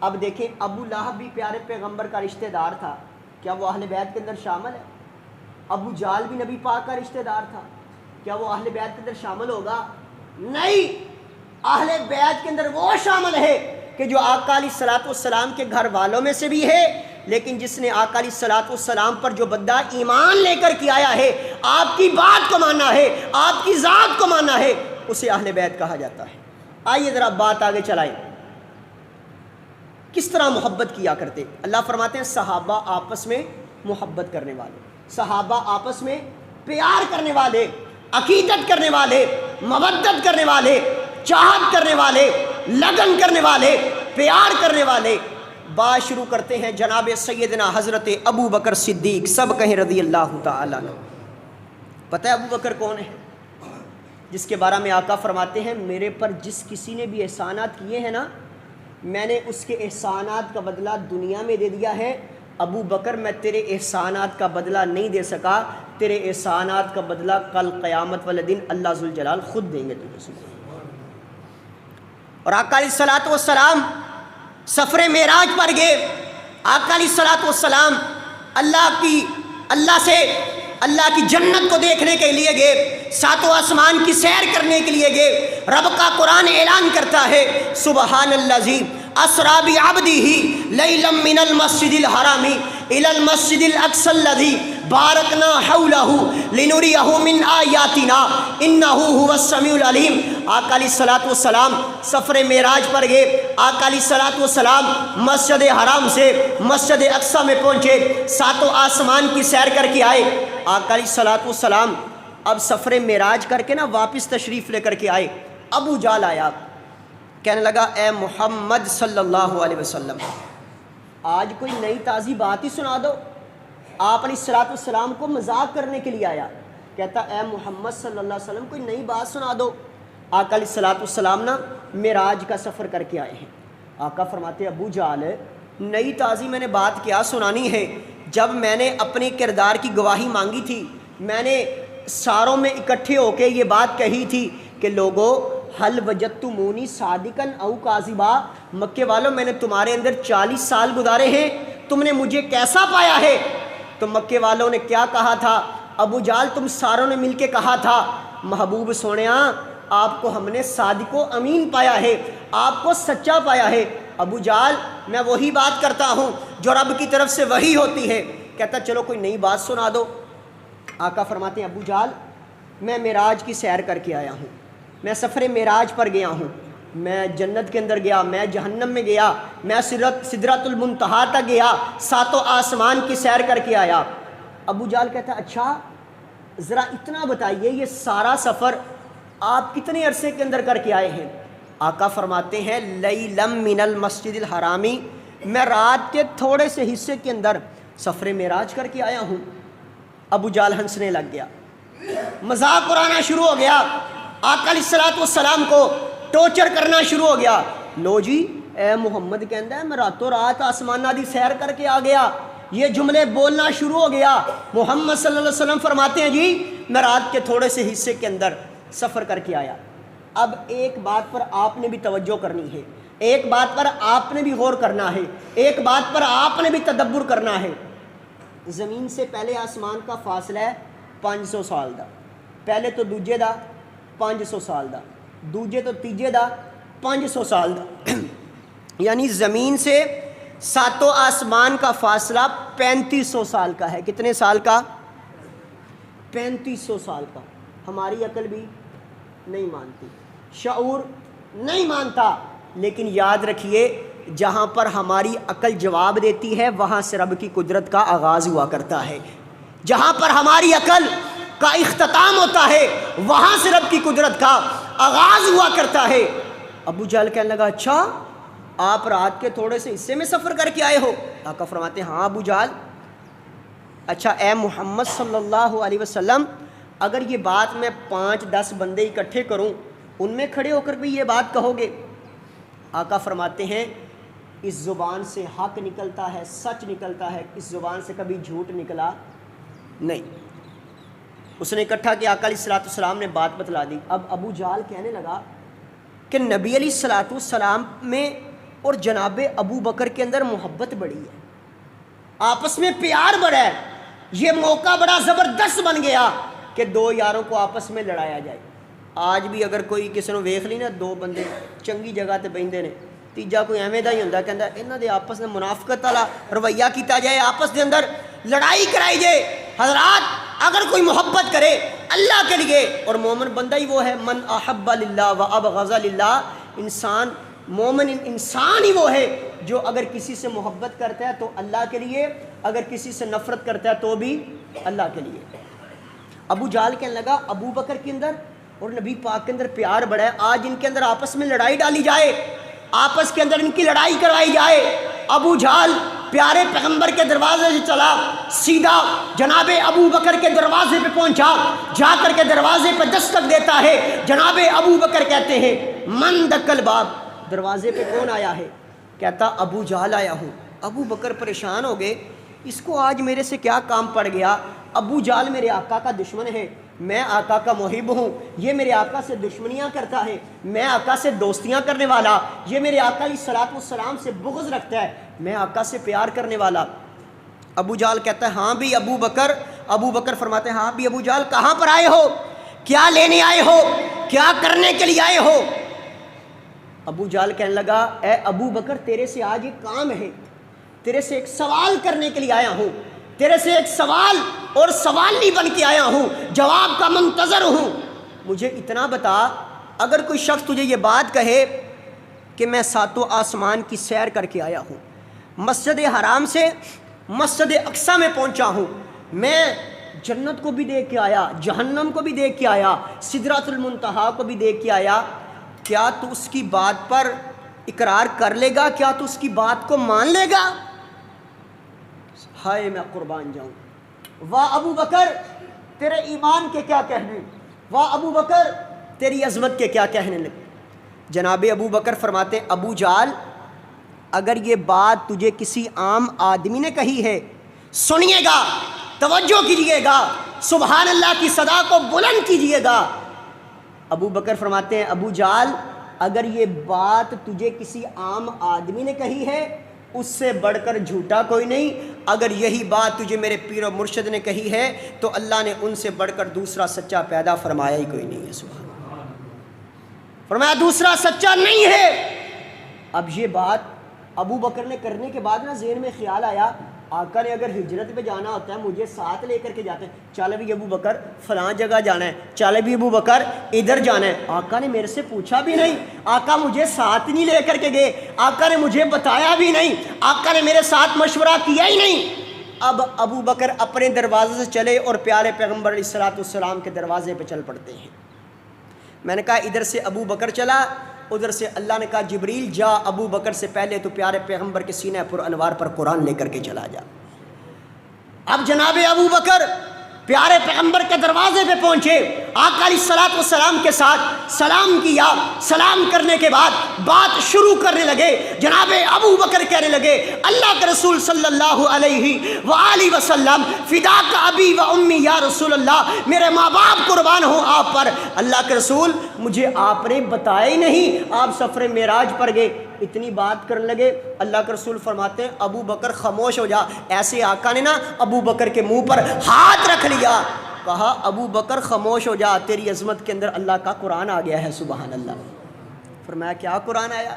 اب دیکھیں ابو لہب بھی پیارے پیغمبر کا رشتہ دار تھا، کیا وہ اہل بیت کے اندر شامل ہے؟ ابو جال بھی نبی پاک کا رشتہ دار تھا، کیا وہ اہل بیت کے اندر شامل ہوگا؟ نہیں، اہل بیت کے اندر وہ شامل ہے کہ جو آقا علیہ الصلوۃ والسلام کے گھر والوں میں سے بھی ہے، لیکن جس نے آقا علیہ الصلوۃ والسلام پر جو بندہ ایمان لے کر کے آیا ہے، آپ کی بات کو مانا ہے، آپ کی ذات کو مانا ہے، اسے اہل بیت کہا جاتا ہے۔ آئیے ذرا بات آگے چلائیں، کس طرح محبت کیا کرتے؟ اللہ فرماتے ہیں صحابہ آپس میں محبت کرنے والے، صحابہ آپس میں پیار کرنے والے، عقیدت کرنے والے، مودت کرنے والے، چاہت کرنے والے، لگن کرنے والے، پیار کرنے والے۔ بات شروع کرتے ہیں جناب سیدنا حضرت ابو بکر صدیق، سب کہیں رضی اللہ تعالیٰ عنہ۔ پتہ ہے ابو بکر کون ہے؟ جس کے بارے میں آقا فرماتے ہیں میرے پر جس کسی نے بھی احسانات کیے ہیں نا، میں نے اس کے احسانات کا بدلہ دنیا میں دے دیا ہے۔ ابو بکر میں تیرے احسانات کا بدلہ نہیں دے سکا، تیرے احسانات کا بدلہ کل قیامت والے دن اللہ ذوالجلال خود دیں گے تجھے۔ اور آقا علیہ الصلوۃ والسلام سفر معراج پر گئے۔ آقا علیہ الصلوۃ والسلام اللہ کی جنت کو دیکھنے کے لیے گئے، ساتوں آسمان کی سیر کرنے کے لیے گئے۔ رب کا قرآن اعلان کرتا ہے سبحان الذی اسریٰ بعبدہ لیلا من المسجد الحرام الی المسجد الاقصی الذی بارکنا حولہ لنریہ من آیاتنا انہ هو السمیع العلیم۔ آقا علیہ الصلوۃ والسلام سفر معراج پر گئے۔ آقا علیہ الصلوۃ والسلام مسجد حرام سے مسجد اقصی میں پہنچے، ساتوں آسمان کی سیر کر کے آئے۔ آقا علیہ الصلوۃ والسلام اب سفر معراج کر کے نا واپس تشریف لے کر کے آئے۔ ابو جہل آیا، کہنے لگا اے محمد صلی اللہ علیہ وسلم، آج کوئی نئی تازی بات ہی سنا دو۔ آپ علیہ الصلوۃ والسلام کو مذاق کرنے کے لیے آیا، کہتا اے محمد صلی اللہ علیہ وسلم کوئی نئی بات سنا دو۔ آقا علیہ الصلوۃ والسلام نا معراج کا سفر کر کے آئے ہیں۔ آقا فرماتے ابو جہل نئی تازی میں نے بات کیا سنانی ہے؟ جب میں نے اپنے کردار کی گواہی مانگی تھی، میں نے ساروں میں اکٹھے ہو کے یہ بات کہی تھی کہ لوگوں حل وجدتمونی صادقاً او کاذبا، مکے والوں میں نے تمہارے اندر 40 سال گزارے ہیں، تم نے مجھے کیسا پایا ہے؟ تو مکے والوں نے کیا کہا تھا؟ ابو جہل تم ساروں نے مل کے کہا تھا محبوب سونیا آپ کو ہم نے صادق و امین پایا ہے، آپ کو سچا پایا ہے۔ ابو جہل میں وہی بات کرتا ہوں جو رب کی طرف سے وحی ہوتی ہے۔ کہتا چلو کوئی نئی بات سنا دو۔ آقا فرماتے ہیں ابو جہل میں معراج کی سیر کر کے آیا ہوں، میں سفر معراج پر گیا ہوں، میں جنت کے اندر گیا، میں جہنم میں گیا، میں سدرۃ المنتہا تک گیا، ساتوں آسمان کی سیر کر کے آیا۔ ابو جہل کہتا اچھا ذرا اتنا بتائیے یہ سارا سفر آپ کتنے عرصے کے اندر کر کے آئے ہیں؟ آقا فرماتے ہیں لیلم من المسجد الحرامی، میں رات کے تھوڑے سے حصے کے اندر سفر معراج کر کے آیا ہوں۔ ابو جہل ہنسنے لگ گیا، مذاق اڑانا شروع ہو گیا، آقا علیہ الصلوۃ والسلام کو ٹورچر کرنا شروع ہو گیا۔ لو جی اے محمد کہندا ہے میں راتوں رات آسمانہ دی سیر کر کے آ گیا، یہ جملے بولنا شروع ہو گیا۔ محمد صلی اللہ علیہ وسلم فرماتے ہیں جی میں رات کے تھوڑے سے حصے کے اندر سفر کر کے آیا۔ اب ایک بات پر آپ نے بھی توجہ کرنی ہے، ایک بات پر آپ نے بھی غور کرنا ہے، ایک بات پر آپ نے بھی تدبر کرنا ہے۔ زمین سے پہلے آسمان کا فاصلہ ہے 500 سال دا، پہلے تو دوجے دا 500 سال دا، دوجے تو تیجے دا 500 سال دا، یعنی زمین سے ساتوں آسمان کا فاصلہ 3500 سال کا ہے۔ کتنے سال کا؟ 3500 سال کا۔ ہماری عقل بھی نہیں مانتی، شعور نہیں مانتا، لیکن یاد رکھیے جہاں پر ہماری عقل جواب دیتی ہے وہاں سے رب کی قدرت کا آغاز ہوا کرتا ہے، جہاں پر ہماری عقل کا اختتام ہوتا ہے وہاں سے رب کی قدرت کا آغاز ہوا کرتا ہے۔ ابو جہل کہنے لگا اچھا آپ رات کے تھوڑے سے حصے میں سفر کر کے آئے ہو؟ آقا فرماتے ہیں ہاں ابو جہل۔ اچھا اے محمد صلی اللہ علیہ وسلم اگر یہ بات میں 5-10 بندے اکٹھے کروں ان میں کھڑے ہو کر بھی یہ بات کہو گے؟ آقا فرماتے ہیں اس زبان سے حق نکلتا ہے، سچ نکلتا ہے، اس زبان سے کبھی جھوٹ نکلا نہیں۔ اس نے اکٹھا کیا، آقا علیہ الصلوۃ والسلام نے بات بتلا دی۔ اب ابو جہل کہنے لگا کہ نبی علیہ الصلوۃ والسلام میں اور جناب ابو بکر کے اندر محبت بڑی ہے، آپس میں پیار بڑا ہے، یہ موقع بڑا زبردست بن گیا کہ دو یاروں کو آپس میں لڑایا جائے۔ آج بھی اگر کوئی کسی نے ویکھ لی نا دو بندے چنگی جگہ تے بہندے نے تیجا کوئی ایویں دا ہی ہوندا کہندا انہاں دے آپس میں منافقت والا رویہ کیتا جائے, آپس دے اندر لڑائی کرائی جائے. حضرات اگر کوئی محبت کرے اللہ کے لیے, اور مومن بندہ ہی وہ ہے من احب للہ و ابغض للہ, انسان مومن انسان ہی وہ ہے جو اگر کسی سے محبت کرتا ہے تو اللہ کے لیے, اگر کسی سے نفرت کرتا ہے تو بھی اللہ کے لیے. ابو جہل کہنے لگا ابو بکر کے اندر اور نبی پاک کے اندر پیار بڑا ہے, آج ان کے اندر آپس میں لڑائی ڈالی جائے, آپس کے اندر ان کی لڑائی کروائی جائے. ابو جہل پیارے پیغمبر کے دروازے سے چلا, سیدھا جناب ابو بکر کے دروازے پہ پہنچا, جا کر کے دروازے پہ دستک دیتا ہے. جناب ابو بکر کہتے ہیں من دقل باب, دروازے پہ کون آیا ہے؟ کہتا ابو جہل آیا ہوں. ابو بکر پریشان ہو گئے, اس کو آج میرے سے کیا کام پڑ گیا؟ ابو جہل میرے آقا کا دشمن ہے, میں آقا کا محب ہوں, یہ میرے آقا سے دشمنیاں کرتا ہے, میں آقا سے دوستیاں کرنے والا, یہ میرے آقا علیہ الصلوۃ والسلام سے بغض رکھتا ہے, میں آقا سے پیار کرنے والا. ابو جہل کہتا ہے ہاں بھی ابو بکر. ابو بکر فرماتے ہیں ہاں بھی ابو جہل, کہاں پر آئے ہو, کیا لینے آئے ہو, کیا کرنے کے لیے آئے ہو؟ ابو جہل کہنے لگا اے ابو بکر تیرے سے آج ایک کام ہے, تیرے سے ایک سوال کرنے کے لیے آیا ہوں, تیرے سے ایک سوال اور سوالی بن کے آیا ہوں, جواب کا منتظر ہوں. مجھے اتنا بتا, اگر کوئی شخص تجھے یہ بات کہے کہ میں ساتوں آسمان کی سیر کر کے آیا ہوں, مسجد حرام سے مسجد اقصیٰ میں پہنچا ہوں, میں جنت کو بھی دیکھ کے آیا, جہنم کو بھی دیکھ کے آیا, سدرۃ المنتہا کو بھی دیکھ کے آیا, کیا تو اس کی بات پر اقرار کر لے گا؟ کیا تو اس کی بات کو مان لے گا؟ ہائے میں قربان جاؤں, واہ ابو بکر تیرے ایمان کے کیا کہنے, واہ ابو بکر تیری عظمت کے کیا کہنے لگے. جناب ابو بکر فرماتے ابو جہل اگر یہ بات تجھے کسی عام آدمی نے کہی ہے, سنیے گا, توجہ کیجئے گا, سبحان اللہ کی صدا کو بلند کیجئے گا. ابو بکر فرماتے ہیں ابو جہل اگر یہ بات تجھے کسی عام آدمی نے کہی ہے اس سے بڑھ کر جھوٹا کوئی نہیں, اگر یہی بات تجھے میرے پیر و مرشد نے کہی ہے تو اللہ نے ان سے بڑھ کر دوسرا سچا پیدا فرمایا ہی کوئی نہیں ہے. سبحان اللہ, فرمایا دوسرا سچا نہیں ہے. اب یہ بات ابو بکر نے کرنے کے بعد نا ذہن میں خیال آیا, آقا نے اگر ہجرت پہ جانا ہوتا ہے مجھے ساتھ لے کر کے جاتے ہیں, چل بھی ابو بکر فلاں جگہ جانا ہے, چل بھی ابو بکر ادھر جانا ہے. آقا نے میرے سے پوچھا بھی نہیں, آقا مجھے ساتھ نہیں لے کر کے گئے, آقا نے مجھے بتایا بھی نہیں, آقا نے میرے ساتھ مشورہ کیا ہی نہیں. اب ابو بکر اپنے دروازے سے چلے اور پیارے پیغمبر علیہ الصلوۃ والسلام کے دروازے پہ چل پڑتے ہیں. میں نے کہا ادھر سے ابو بکر چلا, ادھر سے اللہ نے کہا جبریل جا ابو بکر سے پہلے تو پیارے پیغمبر کے سینہ پر انوار پر قرآن لے کر کے چلا جا. اب جناب ابو بکر پیارے پیغمبر کے دروازے پہ پہنچے, آقا علیہ الصلوۃ والسلام کے ساتھ سلام کیا, سلام کرنے کے بعد بات شروع کرنے لگے. جناب ابو بکر کہنے لگے اللہ کے رسول صلی اللہ علیہ وآلہ وسلم فداک ابی و امی یا رسول اللہ, میرے ماں باپ قربان ہوں آپ پر. اللہ کے رسول مجھے آپ نے بتایا ہی نہیں, آپ سفر معراج پر گئے. اتنی بات کرنے لگے. اللہ کے رسول فرماتے ہیں ابو بکر خاموش ہو جا. ایسے آقا نے نا ابو بکر کے منہ پر ہاتھ رکھ لیا, کہا ابو بکر خاموش ہو جا, تیری عظمت کے اندر اللہ کا قرآن آ گیا ہے. سبحان اللہ. فرمایا کیا قرآن آیا؟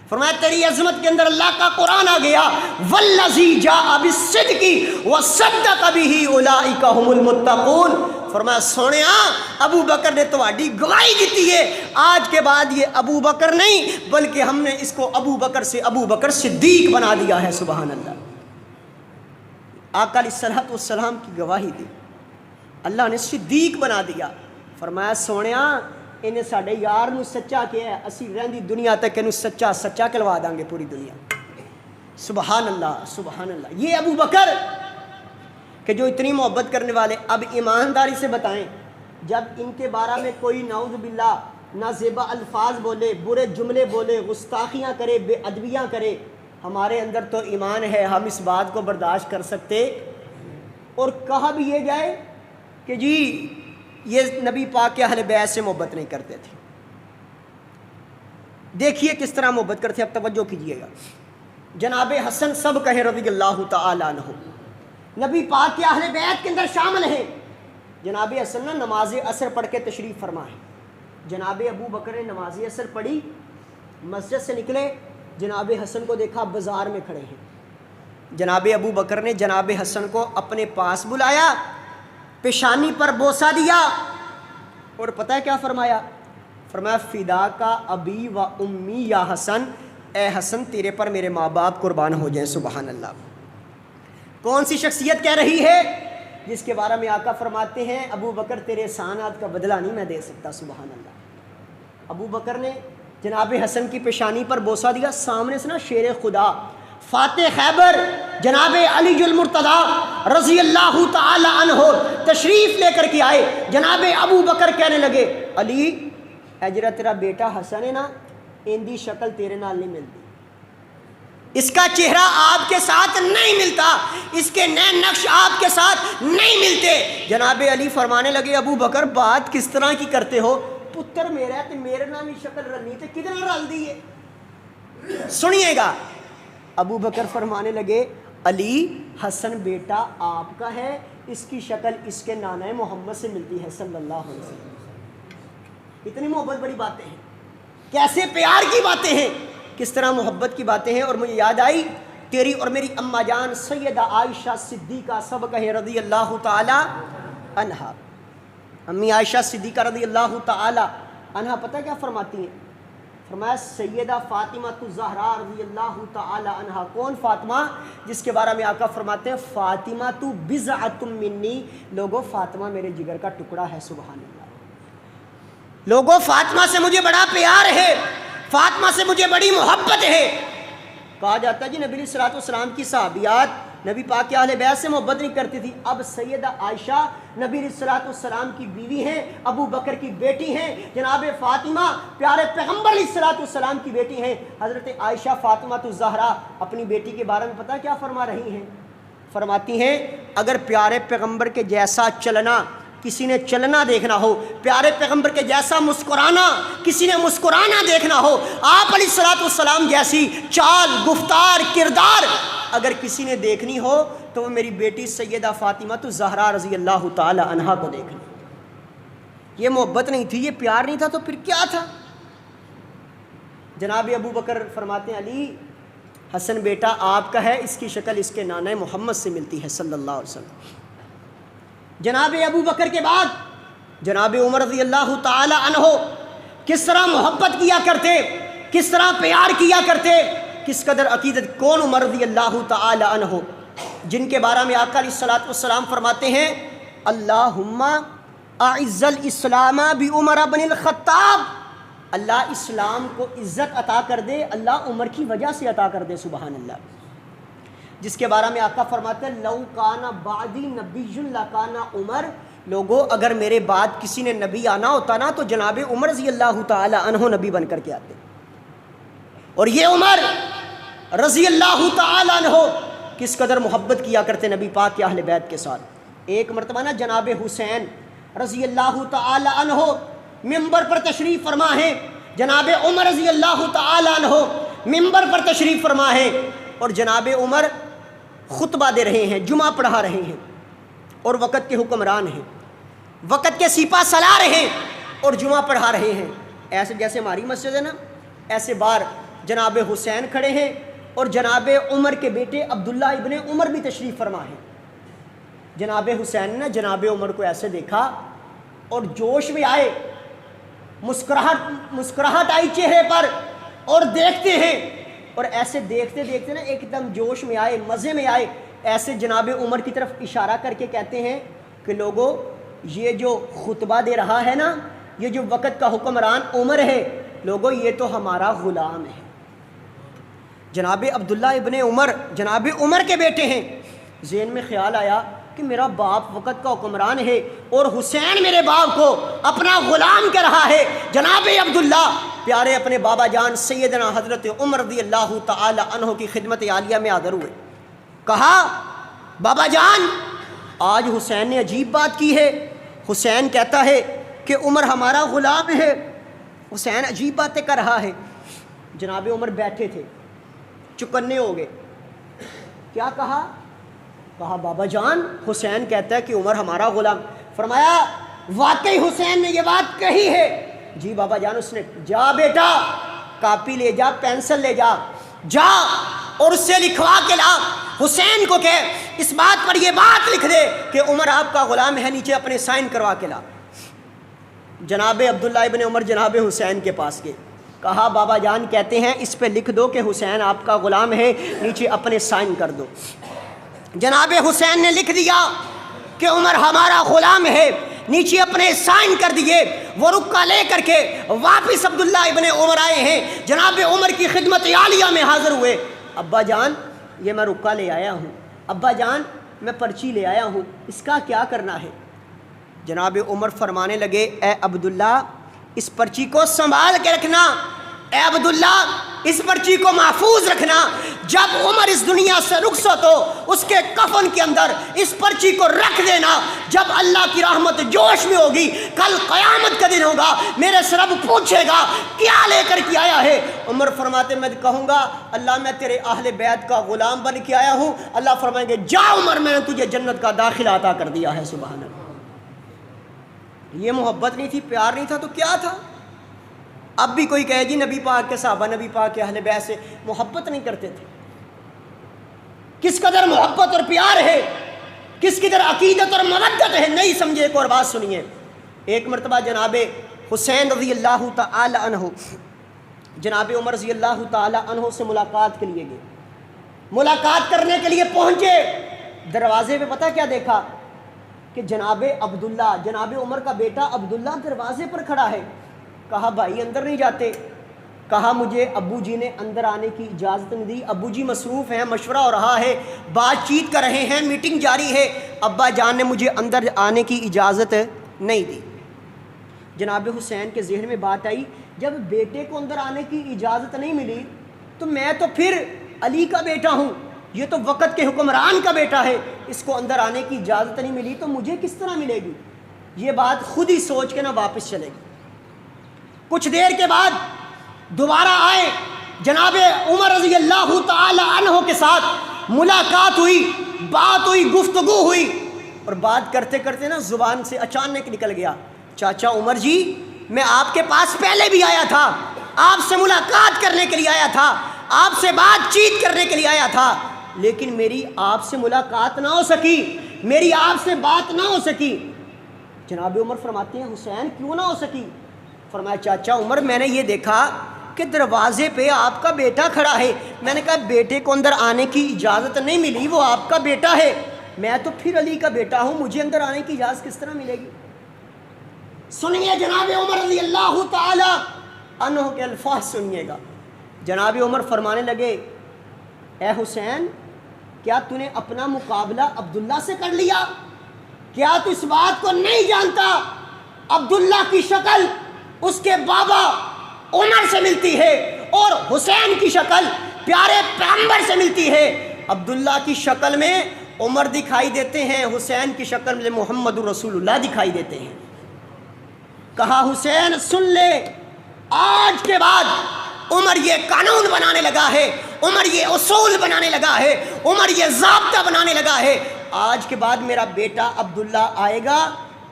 فرمایا تیری عظمت کے اندر اللہ کا قرآن آ گیا, والذی جاء بالصدق وصدق بہ اولئک ھم المتقون. فرمایا سونیا ابو بکر نے تہاڈی گواہی دیتی ہے, آج کے بعد یہ ابو بکر نہیں بلکہ ہم نے اس کو ابو بکر سے ابو بکر صدیق بنا دیا ہے. سبحان اللہ. آقا علیہ الصلوۃ والسلام کی گواہی دی, اللہ نے صدیق بنا دیا. فرمایا سونیا انہیں ساڈے یار نو سچا کیا ہے, اسی رہندی دنیا تک انہوں سچا سچا کلوا دیں گے پوری دنیا. سبحان اللہ سبحان اللہ. یہ ابو بکر کہ جو اتنی محبت کرنے والے. اب ایمانداری سے بتائیں, جب ان کے بارے میں کوئی نعوذ باللہ نازیبا الفاظ بولے, برے جملے بولے, گستاخیاں کرے, بے ادبیاں کرے, ہمارے اندر تو ایمان ہے, ہم اس بات کو برداشت کر سکتے. اور کہا بھی یہ جائے کہ جی یہ نبی پاک کے اہل بیت سے محبت نہیں کرتے تھے. دیکھیے کس طرح محبت کرتے. اب توجہ کیجیے گا. جناب حسن سب کہیں رضی اللہ تعالیٰ عنہ, نبی پاک کے اہل بیت کے اندر شامل ہیں. جناب حسن نے نماز عصر پڑھ کے تشریف فرما ہے. جناب ابو بکر نے نماز عصر پڑھی, مسجد سے نکلے, جناب حسن کو دیکھا بازار میں کھڑے ہیں. جناب ابو بکر نے جناب حسن کو اپنے پاس بلایا, پیشانی پر بوسہ دیا, اور پتہ ہے کیا فرمایا؟ فرمایا فدا کا ابی و امی یا حسن, اے حسن تیرے پر میرے ماں باپ قربان ہو جائیں. سبحان اللہ. کون سی شخصیت کہہ رہی ہے جس کے بارے میں آقا فرماتے ہیں ابو بکر تیرے احسانات کا بدلہ نہیں میں دے سکتا. سبحان اللہ. ابو بکر نے جناب حسن کی پیشانی پر بوسہ دیا. سامنے سے نا شیر خدا فاتح خیبر جناب علی المرتضیٰ رضی اللہ تعالی عنہ تشریف لے کر کے آئے. جناب ابو بکر کہنے لگے علی اے جڑا تیرا بیٹا حسن ہے نا, ان دی شکل تیرے نال نہیں ملتی, اس کا چہرہ آپ کے ساتھ نہیں ملتا, اس کے نئے نقش آپ کے ساتھ نہیں ملتے. جناب علی فرمانے لگے ابو بکر بات کس طرح کی کرتے ہو, پتر میرا ہے تو میرے نام ہی شکل رلنی تے کدھر رل دی ہے. سنیے گا, ابو بکر فرمانے لگے علی حسن بیٹا آپ کا ہے, اس کی شکل اس کے نانا محمد سے ملتی ہے صلی اللہ علیہ وسلم. اتنی محبت بڑی باتیں ہیں, کیسے پیار کی باتیں ہیں, کس طرح محبت کی باتیں ہیں. اور مجھے یاد آئی تیری اور میری اماں جان سیدہ عائشہ صدیقہ سب کہیں رضی اللہ تعالی عنہا. امی عائشہ صدیقہ رضی اللہ تعالی عنہا پتہ کیا فرماتی ہیں؟ فرمایا سیدہ فاطمہ الزہرا رضی اللہ تعالی عنہا. کون فاطمہ؟ جس کے بارے میں آقا فرماتے ہیں فاطمہ تو بضعۃ منی, لوگوں فاطمہ میرے جگر کا ٹکڑا ہے. سبحان اللہ. لوگوں فاطمہ سے مجھے بڑا پیار ہے, فاطمہ سے مجھے بڑی محبت ہے. کہا جاتا ہے جی نبی صلی اللہ علیہ وسلم کی صحابیات نبی پاک کے اہل بیت سے محبت نہیں کرتی تھی. اب سیدہ عائشہ نبی صلی اللہ علیہ وسلم کی بیوی ہیں, ابو بکر کی بیٹی ہیں. جناب فاطمہ پیارے پیغمبر علیہ الصلوۃ والسلام کی بیٹی ہیں. حضرت عائشہ فاطمہ الزہرا اپنی بیٹی کے بارے میں پتہ کیا فرما رہی ہیں؟ فرماتی ہیں اگر پیارے پیغمبر کے جیسا چلنا کسی نے چلنا دیکھنا ہو, پیارے پیغمبر کے جیسا مسکرانا کسی نے مسکرانا دیکھنا ہو, آپ علیہ الصلوۃ والسلام جیسی چال گفتار کردار اگر کسی نے دیکھنی ہو تو وہ میری بیٹی سیدہ فاطمہ الزہرا رضی اللہ تعالی عنہا کو دیکھنی. یہ محبت نہیں تھی, یہ پیار نہیں تھا, تو پھر کیا تھا؟ جناب ابو بکر فرماتے ہیں علی حسن بیٹا آپ کا ہے, اس کی شکل اس کے نانا محمد سے ملتی ہے صلی اللہ علیہ وسلم. جناب ابو بکر کے بعد جناب عمر رضی اللہ تعالی عنہ کس طرح محبت کیا کرتے, کس طرح پیار کیا کرتے, کس قدر عقیدت. کون عمر رضی اللہ تعالی عنہ جن کے بارے میں آقا علیہ الصلوۃ والسلام فرماتے ہیں اللہم اعز الاسلام بعمر بن الخطاب, اللہ اسلام کو عزت عطا کر دے, اللہ عمر کی وجہ سے عطا کر دے. سبحان اللہ. جس کے بارے میں آقا فرماتے ہیں لو کانا بعدی نبی لکانا عمر, لوگوں اگر میرے بعد کسی نے نبی آنا ہوتا نا تو جناب عمر رضی اللہ تعالی عنہ نبی بن کر کے آتے. اور یہ عمر رضی اللہ تعالی عنہ کس قدر محبت کیا کرتے نبی پاک کے اہل بیت کے ساتھ. ایک مرتبہ نا جناب حسین رضی اللہ تعالی عنہ ممبر پر تشریف فرما ہے, جناب عمر رضی اللہ تعالی عنہ ممبر پر تشریف فرما ہے, اور جناب عمر خطبہ دے رہے ہیں, جمعہ پڑھا رہے ہیں, اور وقت کے حکمران ہیں, وقت کے سپاہ سالار ہیں, اور جمعہ پڑھا رہے ہیں. ایسے جیسے ہماری مسجد ہے نا, ایسے بار جناب حسین کھڑے ہیں, اور جناب عمر کے بیٹے عبداللہ ابن عمر بھی تشریف فرما ہیں. جناب حسین نے جناب عمر کو ایسے دیکھا اور جوش میں آئے, مسکراہٹ آئی چہرے پر, اور دیکھتے ہیں, اور ایسے دیکھتے دیکھتے نا ایک دم جوش میں آئے, مزے میں آئے, ایسے جناب عمر کی طرف اشارہ کر کے کہتے ہیں کہ لوگوں یہ جو خطبہ دے رہا ہے نا, یہ جو وقت کا حکمران عمر ہے, لوگوں یہ تو ہمارا غلام ہے. جناب عبداللہ ابن عمر جناب عمر کے بیٹے ہیں. ذہن میں خیال آیا کہ میرا باپ وقت کا حکمران ہے اور حسین میرے باپ کو اپنا غلام کہہ رہا ہے. جناب عبداللہ پیارے اپنے بابا جان سیدنا حضرت عمر رضی اللہ تعالی عنہ کی خدمت عالیہ میں حاضر ہوئے. کہا بابا جان آج حسین نے عجیب بات کی ہے, حسین کہتا ہے کہ عمر ہمارا غلام ہے, حسین عجیب باتیں کر رہا ہے. جناب عمر بیٹھے تھے, چکنے ہو گئے. کیا کہا؟ کہا بابا جان حسین کہتا ہے کہ عمر ہمارا غلام. فرمایا واقعی حسین نے یہ بات کہی ہے؟ جی بابا جان. اس نے جا بیٹا کاپی لے جا, پینسل لے جا, جا اور اس سے لکھوا کے لا، حسین کو کہ اس بات پر یہ بات لکھ دے کہ عمر آپ کا غلام ہے، نیچے اپنے سائن کروا کے لا۔ جناب عبداللہ ابن عمر جناب حسین کے پاس گئے، کہا بابا جان کہتے ہیں اس پہ لکھ دو کہ حسین آپ کا غلام ہے، نیچے اپنے سائن کر دو۔ جناب حسین نے لکھ دیا کہ عمر ہمارا غلام ہے، نیچے اپنے سائن کر دیے۔ وہ رکا لے کر کے واپس عبداللہ ابن عمر آئے ہیں، جناب عمر کی خدمت عالیہ میں حاضر ہوئے۔ ابا جان یہ میں رکا لے آیا ہوں، ابا جان میں پرچی لے آیا ہوں، اس کا کیا کرنا ہے؟ جناب عمر فرمانے لگے اے عبداللہ اس پرچی کو سنبھال کے رکھنا، اے عبداللہ اس پرچی کو محفوظ رکھنا، جب عمر اس دنیا سے رخصت ہو اس کے کفن کے اندر اس پرچی کو رکھ دینا، جب اللہ کی رحمت جوش میں ہوگی، کل قیامت کا دن ہوگا، میرے سے رب پوچھے گا کیا لے کر کے آیا ہے؟ عمر فرماتے میں کہوں گا اللہ میں تیرے اہل بیت کا غلام بن کے آیا ہوں۔ اللہ فرمائیں گے جا عمر میں نے تجھے جنت کا داخلہ عطا کر دیا ہے۔ سبحان اللہ۔ یہ محبت نہیں تھی، پیار نہیں تھا تو کیا تھا؟ اب بھی کوئی کہے جی نبی پاک کے صحابہ نبی پاک کے اہل بیت سے محبت نہیں کرتے تھے۔ کس قدر محبت اور پیار ہے، کس قدر عقیدت اور مودت ہے، نہیں سمجھے؟ ایک اور بات سنیے۔ ایک مرتبہ جناب حسین رضی اللہ تعالی عنہ جناب عمر رضی اللہ تعالی عنہ سے ملاقات کے لیے گئے، ملاقات کرنے کے لیے پہنچے، دروازے پہ پتہ کیا دیکھا کہ جناب عبداللہ جناب عمر کا بیٹا عبداللہ دروازے پر کھڑا ہے۔ کہا بھائی اندر نہیں جاتے؟ کہا مجھے ابو جی نے اندر آنے کی اجازت نہیں دی، ابو جی مصروف ہیں، مشورہ ہو رہا ہے، بات چیت کر رہے ہیں، میٹنگ جاری ہے، ابا جان نے مجھے اندر آنے کی اجازت نہیں دی۔ جناب حسین کے ذہن میں بات آئی جب بیٹے کو اندر آنے کی اجازت نہیں ملی تو میں تو پھر علی کا بیٹا ہوں، یہ تو وقت کے حکمران کا بیٹا ہے، اس کو اندر آنے کی اجازت نہیں ملی تو مجھے کس طرح ملے گی؟ یہ بات خود ہی سوچ کے نہ واپس چلے گی۔ کچھ دیر کے بعد دوبارہ آئے، جناب عمر رضی اللہ تعالی عنہ کے ساتھ ملاقات ہوئی، بات ہوئی، گفتگو ہوئی، اور بات کرتے کرتے نا زبان سے اچانک نکل گیا چاچا عمر جی میں آپ کے پاس پہلے بھی آیا تھا، آپ سے ملاقات کرنے کے لیے آیا تھا، آپ سے بات چیت کرنے کے لیے آیا تھا، لیکن میری آپ سے ملاقات نہ ہو سکی، میری آپ سے بات نہ ہو سکی۔ جناب عمر فرماتے ہیں حسین کیوں نہ ہو سکی؟ فرمایا چاچا عمر میں نے یہ دیکھا کہ دروازے پہ آپ کا بیٹا کھڑا ہے، میں نے کہا بیٹے کو اندر آنے کی اجازت نہیں ملی، وہ آپ کا بیٹا ہے، میں تو پھر علی کا بیٹا ہوں، مجھے اندر آنے کی اجازت کس طرح ملے گی؟ سنیے جناب عمر رضی اللہ تعالی عنہ کے الفاظ سنیے گا۔ جناب عمر فرمانے لگے اے حسین کیا تو نے اپنا مقابلہ عبداللہ سے کر لیا؟ کیا تو اس بات کو نہیں جانتا عبداللہ کی شکل اس کے بابا عمر سے ملتی ہے اور حسین کی شکل پیارے پیغمبر سے ملتی ہے؟ عبداللہ کی شکل میں عمر دکھائی دیتے ہیں، حسین کی شکل میں محمد رسول اللہ دکھائی دیتے ہیں۔ کہا حسین سن لے، آج کے بعد عمر یہ قانون بنانے لگا ہے، عمر یہ اصول بنانے لگا ہے، عمر یہ ضابطہ بنانے لگا ہے، آج کے بعد میرا بیٹا عبداللہ آئے گا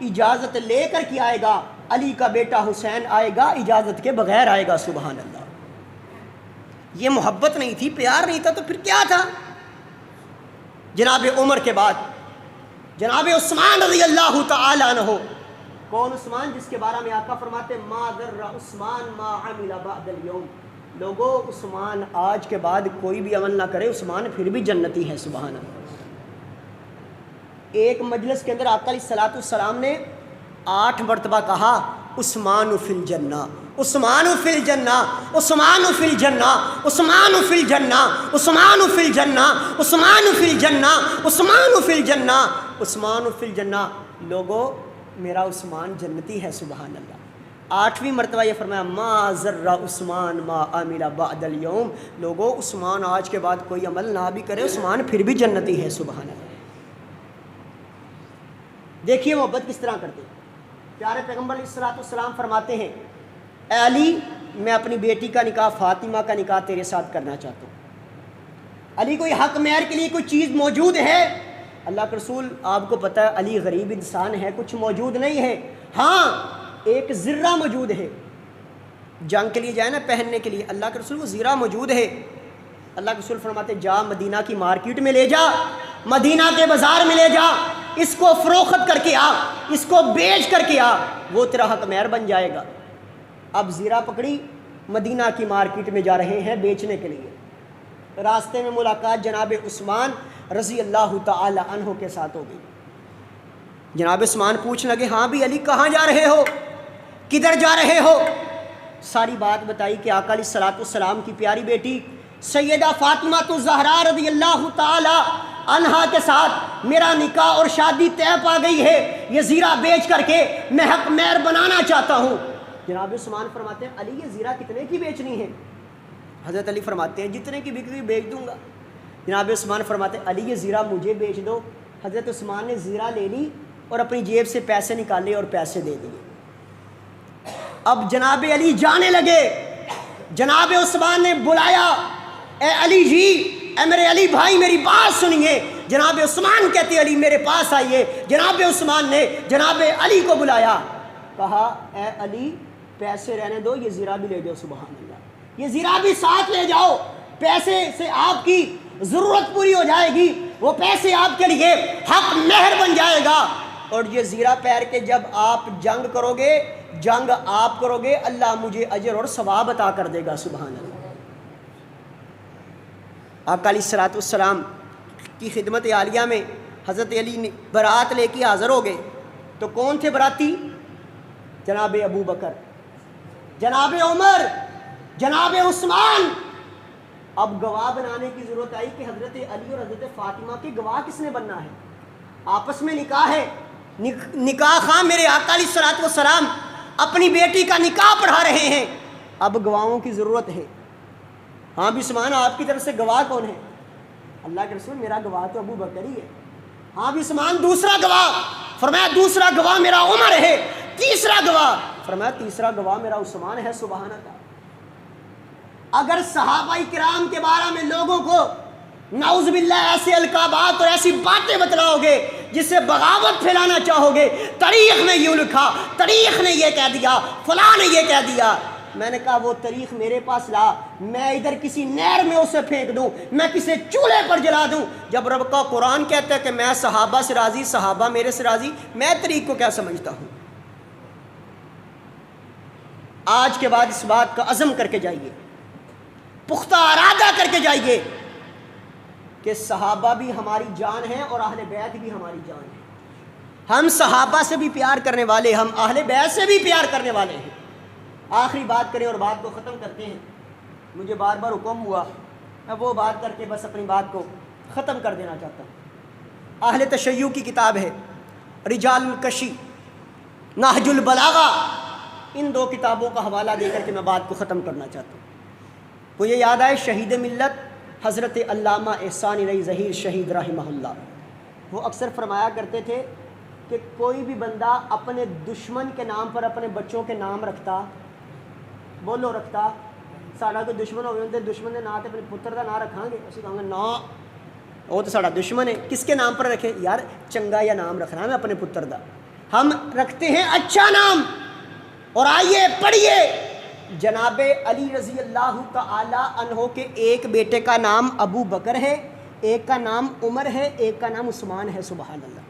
اجازت لے کر کے آئے گا، علی کا بیٹا حسین آئے گا اجازت کے بغیر آئے گا۔ سبحان اللہ۔ یہ محبت نہیں تھی، پیار نہیں تھا تو پھر کیا تھا؟ جناب عمر کے بعد جناب عثمان رضی اللہ تعالی عنہ، کون عثمان؟ جس کے بارے میں آقا فرماتے ما ضر عثمان ما عمل بعد اليوم، لوگوں عثمان آج کے بعد کوئی بھی عمل نہ کرے عثمان پھر بھی جنتی ہے۔ سبحان اللہ۔ ایک مجلس کے اندر آقا علیہ الصلوۃ والسلام نے 8 مرتبہ کہا عثمان فی الجنہ، عثمان فی الجنہ، عثمان فی الجنہ، عثمان فی الجنہ، عثمان فی الجنہ، عثمان فی الجنہ، عثمان فی الجنہ، عثمان فی الجنہ، لوگوں میرا عثمان جنتی ہے۔ سبحان اللہ۔ 8ویں مرتبہ یہ فرمایا ما ضر عثمان ما عمل بعد اليوم، لوگوں عثمان آج کے بعد کوئی عمل نہ بھی کرے عثمان پھر بھی جنتی ہے۔ سبحان اللہ۔ دیکھیے محبت کس طرح کرتے ہیں۔ پیارے پیغمبر علیہ الصلوۃ والسلام فرماتے ہیں اے علی میں اپنی بیٹی کا نکاح فاطمہ کا نکاح تیرے ساتھ کرنا چاہتا ہوں۔ علی کوئی حق مہر کے لیے کوئی چیز موجود ہے؟ اللہ کے رسول آپ کو پتہ ہے علی غریب انسان ہے، کچھ موجود نہیں ہے، ہاں ایک زرہ موجود ہے، جنگ کے لیے جائے نا پہننے کے لیے، اللہ کے رسول وہ زرہ موجود ہے، اللہ کے رسول فرماتے جا مدینہ کی مارکیٹ میں لے جا، مدینہ کے بازار میں لے جا، اس کو فروخت کر کے آ، اس کو بیچ کر کے آ، وہ تیرا حق مہر بن جائے گا۔ اب زیرہ پکڑی، مدینہ کی مارکیٹ میں جا رہے ہیں بیچنے کے لیے۔ راستے میں ملاقات جناب عثمان رضی اللہ تعالی عنہ کے ساتھ ہو گئی۔ جناب عثمان پوچھنے لگے ہاں بھی علی کہاں جا رہے ہو، کدھر جا رہے ہو؟ ساری بات بتائی کہ آقا علیہ الصلوۃ والسلام کی پیاری بیٹی سیدہ فاطمہ الزہرا رضی اللہ تعالی عنہا کے ساتھ میرا نکاح اور شادی طے پا گئی ہے، یہ زیرہ بیچ کر کے میں حق مہر بنانا چاہتا ہوں۔ جناب عثمان فرماتے ہیں علی یہ زیرہ کتنے کی بیچنی ہے؟ حضرت علی فرماتے ہیں جتنے کی بکری بیچ دوں گا۔ جناب عثمان فرماتے ہیں علی یہ زیرہ مجھے بیچ دو۔ حضرت عثمان نے زیرہ لے لی اور اپنی جیب سے پیسے نکالے اور پیسے دے دیے۔ اب جناب علی جانے لگے، جناب عثمان نے بلایا اے علی جی، اے میرے علی بھائی میری بات سنیے۔ جناب عثمان کہتے علی میرے پاس آئیے۔ جناب عثمان نے جناب علی کو بلایا، کہا اے علی پیسے رہنے دو، یہ زیرہ بھی لے جاؤ۔ سبحان اللہ، یہ زیرہ بھی ساتھ لے جاؤ، پیسے سے آپ کی ضرورت پوری ہو جائے گی، وہ پیسے آپ کے لیے حق مہر بن جائے گا۔ اور یہ زیرہ پہن کے جب آپ جنگ کرو گے، جنگ آپ کرو گے، اللہ مجھے اجر اور ثواب عطا کر دے گا۔ سبحان اللہ۔ آقا علیہ الصلوۃ والسلام کی خدمت عالیہ میں حضرت علی نے برات لے کے حاضر ہو گئے۔ تو کون تھے براتی؟ جناب ابو بکر، جناب عمر، جناب عثمان۔ اب گواہ بنانے کی ضرورت آئی کہ حضرت علی اور حضرت فاطمہ کے گواہ کس نے بننا ہے؟ آپس میں نکاح ہے، نکاح خواہ میرے آقا علیہ الصلوۃ والسلام اپنی بیٹی کا نکاح پڑھا رہے ہیں۔ اب گواہوں کی ضرورت ہے۔ ہاں بھی عثمان آپ کی طرف سے گواہ کون ہے؟ اللہ کے رسول میرا گواہ تو ابو بکر ہی ہے۔ ہاں بھی عثمان دوسرا گواہ؟ فرمایا دوسرا گواہ میرا عمر ہے۔ تیسرا گواہ؟ فرمایا تیسرا گواہ میرا عثمان ہے۔ سبحان اللہ۔ اگر صحابہ کرام کے بارے میں لوگوں کو نعوذ باللہ ایسے القابات اور ایسی باتیں بتلاؤ گے جس سے بغاوت پھیلانا چاہو گے، تاریخ نے یوں لکھا، تاریخ نے یہ کہہ دیا، فلاں نے یہ کہہ دیا، میں نے کہا وہ تاریخ میرے پاس لا، میں ادھر کسی نہر میں اسے پھینک دوں، میں کسی چولہے پر جلا دوں۔ جب رب کا قرآن کہتا ہے کہ میں صحابہ سے راضی، صحابہ میرے سے راضی، میں تاریخ کو کیا سمجھتا ہوں؟ آج کے بعد اس بات کا عزم کر کے جائیے، پختہ ارادہ کر کے جائیے کہ صحابہ بھی ہماری جان ہیں اور اہل بیت بھی ہماری جان ہے۔ ہم صحابہ سے بھی پیار کرنے والے، ہم اہل بیت سے بھی پیار کرنے والے ہیں۔ آخری بات کریں اور بات کو ختم کرتے ہیں۔ مجھے بار بار حکم ہوا، میں وہ بات کر کے بس اپنی بات کو ختم کر دینا چاہتا ہوں۔ اہل تشیع کی کتاب ہے رجال الکشی، نہج البلاغہ، ان دو کتابوں کا حوالہ دے کر کے میں بات کو ختم کرنا چاہتا ہوں۔ مجھے یاد آئے شہید ملت حضرت علامہ احسان علی ظہیر شہید رحمہ اللہ، وہ اکثر فرمایا کرتے تھے کہ کوئی بھی بندہ اپنے دشمن کے نام پر اپنے بچوں کے نام رکھتا، بولو رکھتا، ساڈا کوئی دشمن ہوگا تو دشمن کے نام تے اپنے پتر کا نام رکھاں گے؟ اسی کہاں گے نا وہ تو ساڈا دشمن ہے، کس کے نام پر رکھے؟ یار چنگا یا نام رکھنا ہے اپنے پتر دا، ہم رکھتے ہیں اچھا نام۔ اور آئیے پڑھیے، جناب علی رضی اللہ تعالی عنہ کے ایک بیٹے کا نام ابو بکر ہے، ایک کا نام عمر ہے، ایک کا نام عثمان ہے۔ سبحان اللہ۔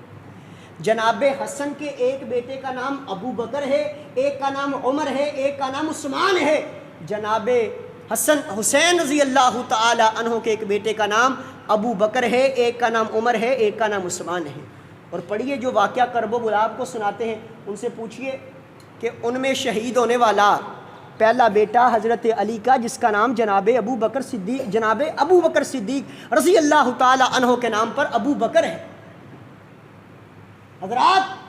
جناب حسن کے ایک بیٹے کا نام ابو بکر ہے، ایک کا نام عمر ہے، ایک کا نام عثمان ہے۔ جناب حسین رضی اللہ تعالی عنہ کے ایک بیٹے کا نام ابو بکر ہے، ایک کا نام عمر ہے، ایک کا نام عثمان ہے۔ اور پڑھیے جو واقعہ کرب و گلاب کو سناتے ہیں ان سے پوچھئے کہ ان میں شہید ہونے والا پہلا بیٹا حضرت علی کا جس کا نام جناب ابو بکر صدیق رضی اللہ تعالی عنہ کے نام پر ابو بکر ہے۔ حضرات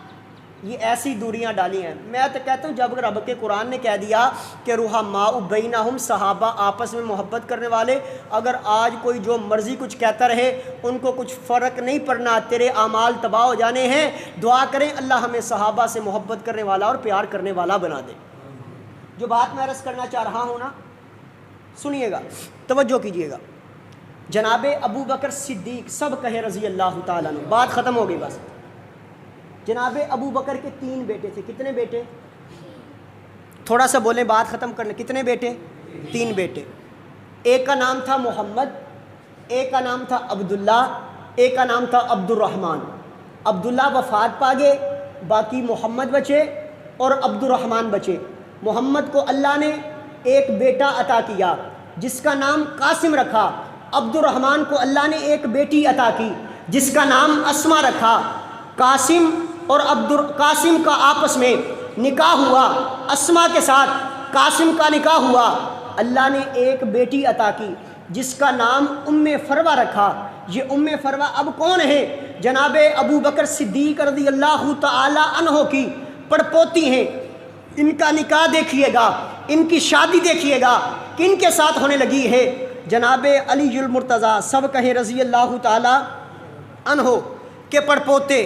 یہ ایسی دوریاں ڈالی ہیں، میں تو کہتا ہوں جب رب کے قرآن نے کہہ دیا کہ رحماء بینہم، صحابہ آپس میں محبت کرنے والے، اگر آج کوئی جو مرضی کچھ کہتا رہے ان کو کچھ فرق نہیں پڑنا، تیرے اعمال تباہ ہو جانے ہیں۔ دعا کریں اللہ ہمیں صحابہ سے محبت کرنے والا اور پیار کرنے والا بنا دے۔ جو بات میں عرض کرنا چاہ رہا ہوں نا، سنیے گا، توجہ کیجیے گا۔ جناب ابو بکر صدیق، سب کہے رضی اللہ تعالیٰ عنہ، بات ختم ہو گئی بس۔ جناب ابو بکر کے 3 بیٹے تھے۔ کتنے بیٹے؟ تھوڑا سا بولیں بات ختم کرنے۔ کتنے بیٹے؟ 3 بیٹے۔ ایک کا نام تھا محمد، ایک کا نام تھا عبداللہ، ایک کا نام تھا عبد الرحمن۔ عبداللہ وفات پا گئے، باقی محمد بچے اور عبد الرحمن بچے۔ محمد کو اللہ نے ایک بیٹا عطا کیا جس کا نام قاسم رکھا، عبد الرحمن کو اللہ نے ایک بیٹی عطا کی جس کا نام اسما رکھا۔ قاسم اور قاسم کا آپس میں نکاح ہوا، اسما کے ساتھ قاسم کا نکاح ہوا، اللہ نے ایک بیٹی عطا کی جس کا نام فروہ رکھا۔ یہ فروہ اب کون ہے؟ جناب ابو بکر صدیق رضی اللہ تعالی عنہ کی پڑپوتی ہیں۔ ان کا نکاح دیکھیے گا، ان کی شادی دیکھیے گا کن کے ساتھ ہونے لگی ہے؟ جناب علی المرتضیٰ، سب کہیں رضی اللہ تعالی عنہ کے پڑپوتے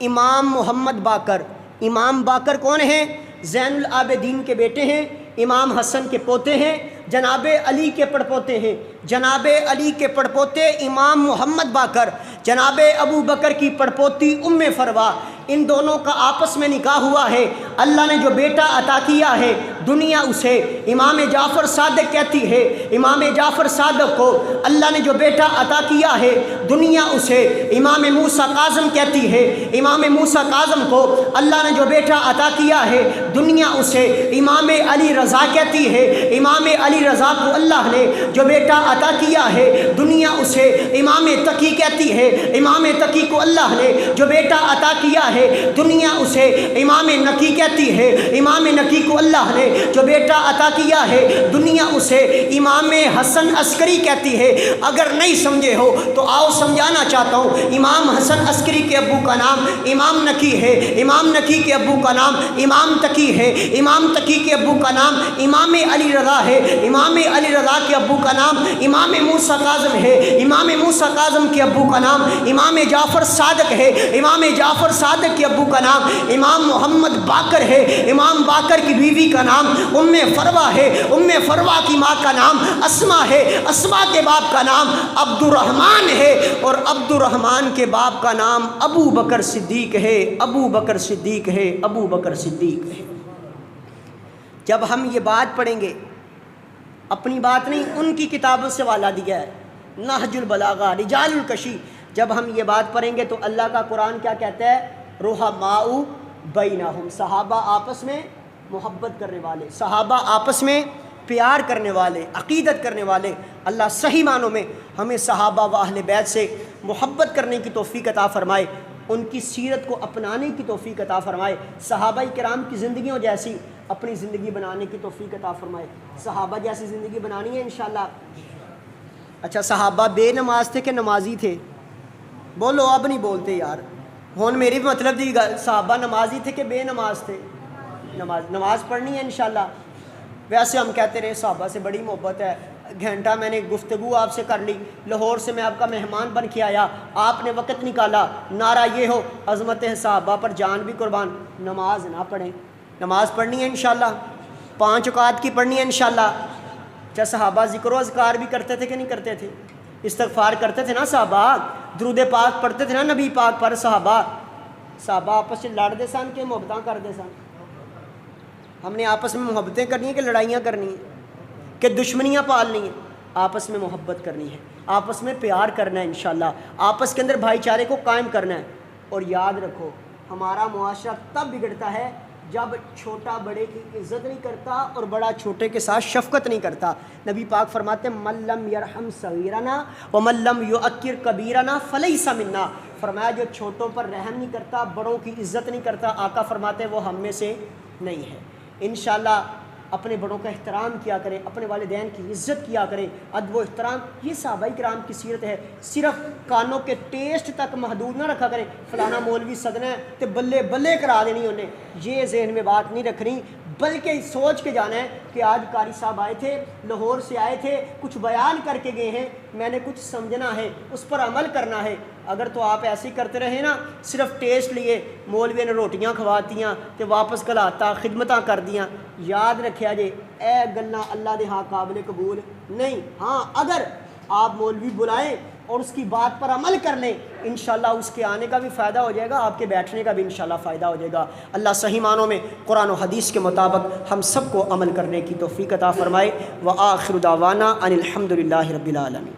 امام محمد باقر۔ امام باقر کون ہیں؟ زین العابدین کے بیٹے ہیں، امام حسن کے پوتے ہیں، جناب علی کے پڑپوتے ہیں۔ جناب علی کے پڑپوتے امام محمد باقر، جناب ابو بکر کی پڑپوتی فروہ، ان دونوں کا آپس میں نکاح ہوا ہے۔ اللہ نے جو بیٹا عطا کیا ہے دنیا اسے امام جعفر صادق کہتی ہے۔ امام جعفر صادق کو اللہ نے جو بیٹا عطا کیا ہے دنیا اسے امام موسیٰ کاظم کہتی ہے۔ امام موسیٰ کاظم کو اللہ نے جو بیٹا عطا کیا ہے دنیا اسے امام علی رضا کہتی ہے۔ امام علی رضا کو اللہ نے جو بیٹا عطا کیا ہے دنیا اسے امام تقی کہتی ہے۔ امام تقی کو اللہ نے جو بیٹا عطا کیا ہے دنیا اسے امام نقی کہتی ہے۔ امام نقی کو اللہ نے جو بیٹا عطا کیا ہے دنیا اسے امام حسن عسکری کہتی ہے۔ اگر نہیں سمجھے ہو تو آؤ سمجھانا چاہتا ہوں۔ امام حسن عسکری کے ابو کا نام امام نقی ہے، امام نقی کے ابو کا نام امام تقی ہے، امام تقی کے ابو کا نام امام علی رضا ہے، امام علی رضا کے ابو کا نام امام موسیٰ کاظم ہے، امام موسیٰ کاظم کے ابو کا نام امام جعفر صادق ہے، امام جعفر صادق کے ابو کا نام امام محمد باقر ہے، امام باقر کی بیوی کا نام فروہ ہے، فروہ کی ماں کا نام اسما ہے، اسما کے باپ کا نام عبد الرحمن ہے، اور عبد الرحمن کے باپ کا نام ابو بکر صدیق ہے، ابو بکر صدیق ہے، ابو بکر صدیق ہے۔ جب ہم یہ بات پڑھیں گے، اپنی بات نہیں، ان کی کتابوں سے والا دیا ہے، نہج البلاغہ، رجال الکشی، جب ہم یہ بات پڑھیں گے تو اللہ کا قرآن کیا کہتا ہے؟ رحماء بینہم، صحابہ آپس میں محبت کرنے والے، صحابہ آپس میں پیار کرنے والے، عقیدت کرنے والے۔ اللہ صحیح معنوں میں ہمیں صحابہ و اہل بیت سے محبت کرنے کی توفیق عطا فرمائے، ان کی سیرت کو اپنانے کی توفیق عطا فرمائے، صحابہ کرام کی زندگیوں جیسی اپنی زندگی بنانے کی توفیق عطا فرمائے۔ صحابہ جیسی زندگی بنانی ہے انشاءاللہ۔ اچھا، صحابہ بے نماز تھے کہ نمازی تھے؟ بولو، اب نہیں بولتے یار، ہون میری مطلب دی گل، صحابہ نمازی تھے کہ بے نماز تھے؟ نماز پڑھنی ہے انشاءاللہ۔ ویسے ہم کہتے رہے صحابہ سے بڑی محبت ہے، گھنٹہ میں نے گفتگو آپ سے کر لی، لاہور سے میں آپ کا مہمان بن کے آیا، آپ نے وقت نکالا، نعرہ یہ ہو عظمت صحابہ پر جان بھی قربان۔ نماز نہ پڑھیں، نماز پڑھنی ہے انشاءاللہ، 5 رکعات کی پڑھنی ہے انشاءاللہ۔ کیا صحابہ ذکر و اذکار بھی کرتے تھے کہ نہیں کرتے تھے؟ استغفار کرتے تھے نا صحابہ، درود پاک پڑھتے تھے نا نبی پاک پر صحابہ۔ صحابہ آپس سے لڑتے سن کہ محبتیں کرتے سن؟ ہم نے آپس میں محبتیں کرنی ہیں کہ لڑائیاں کرنی ہیں کہ دشمنیاں پالنی ہیں؟ آپس میں محبت کرنی ہے، آپس میں پیار کرنا ہے انشاءاللہ، آپس کے اندر بھائی چارے کو قائم کرنا ہے۔ اور یاد رکھو، ہمارا معاشرہ تب بگڑتا ہے جب چھوٹا بڑے کی عزت نہیں کرتا اور بڑا چھوٹے کے ساتھ شفقت نہیں کرتا۔ نبی پاک فرماتے ہیں من لم یرحم صغیرنا ومن لم یؤکر کبیرنا فلیس منا، فرمایا جو چھوٹوں پر رحم نہیں کرتا، بڑوں کی عزت نہیں کرتا، آقا فرماتے ہیں وہ ہم میں سے نہیں ہے۔ انشاءاللہ اپنے بڑوں کا احترام کیا کریں، اپنے والدین کی عزت کیا کریں، ادب و احترام، یہ صحابہ کرام کی سیرت ہے۔ صرف کانوں کے ٹیسٹ تک محدود نہ رکھا کریں، فلانا مولوی سدنا ہے تو بلے بلے کرا دینی انہیں، یہ ذہن میں بات نہیں رکھنی، بلکہ سوچ کے جانا ہے کہ آج قاری صاحب آئے تھے، لاہور سے آئے تھے، کچھ بیان کر کے گئے ہیں، میں نے کچھ سمجھنا ہے، اس پر عمل کرنا ہے۔ اگر تو آپ ایسے ہی کرتے رہے نا، صرف ٹیسٹ لیے، مولوی نے روٹیاں کھواتیاں تو واپس کلاتا خدمتاں کر دیاں، یاد رکھیا جے اے گلاں اللہ دے ہاں قابل قبول نہیں۔ ہاں اگر آپ مولوی بلائیں اور اس کی بات پر عمل کر لیں، انشاءاللہ اس کے آنے کا بھی فائدہ ہو جائے گا، آپ کے بیٹھنے کا بھی انشاءاللہ فائدہ ہو جائے گا۔ اللہ صحیح معنوں میں قرآن و حدیث کے مطابق ہم سب کو عمل کرنے کی توفیق عطا فرمائے۔ وآخر دعوانا ان الحمد للہ رب العالمین۔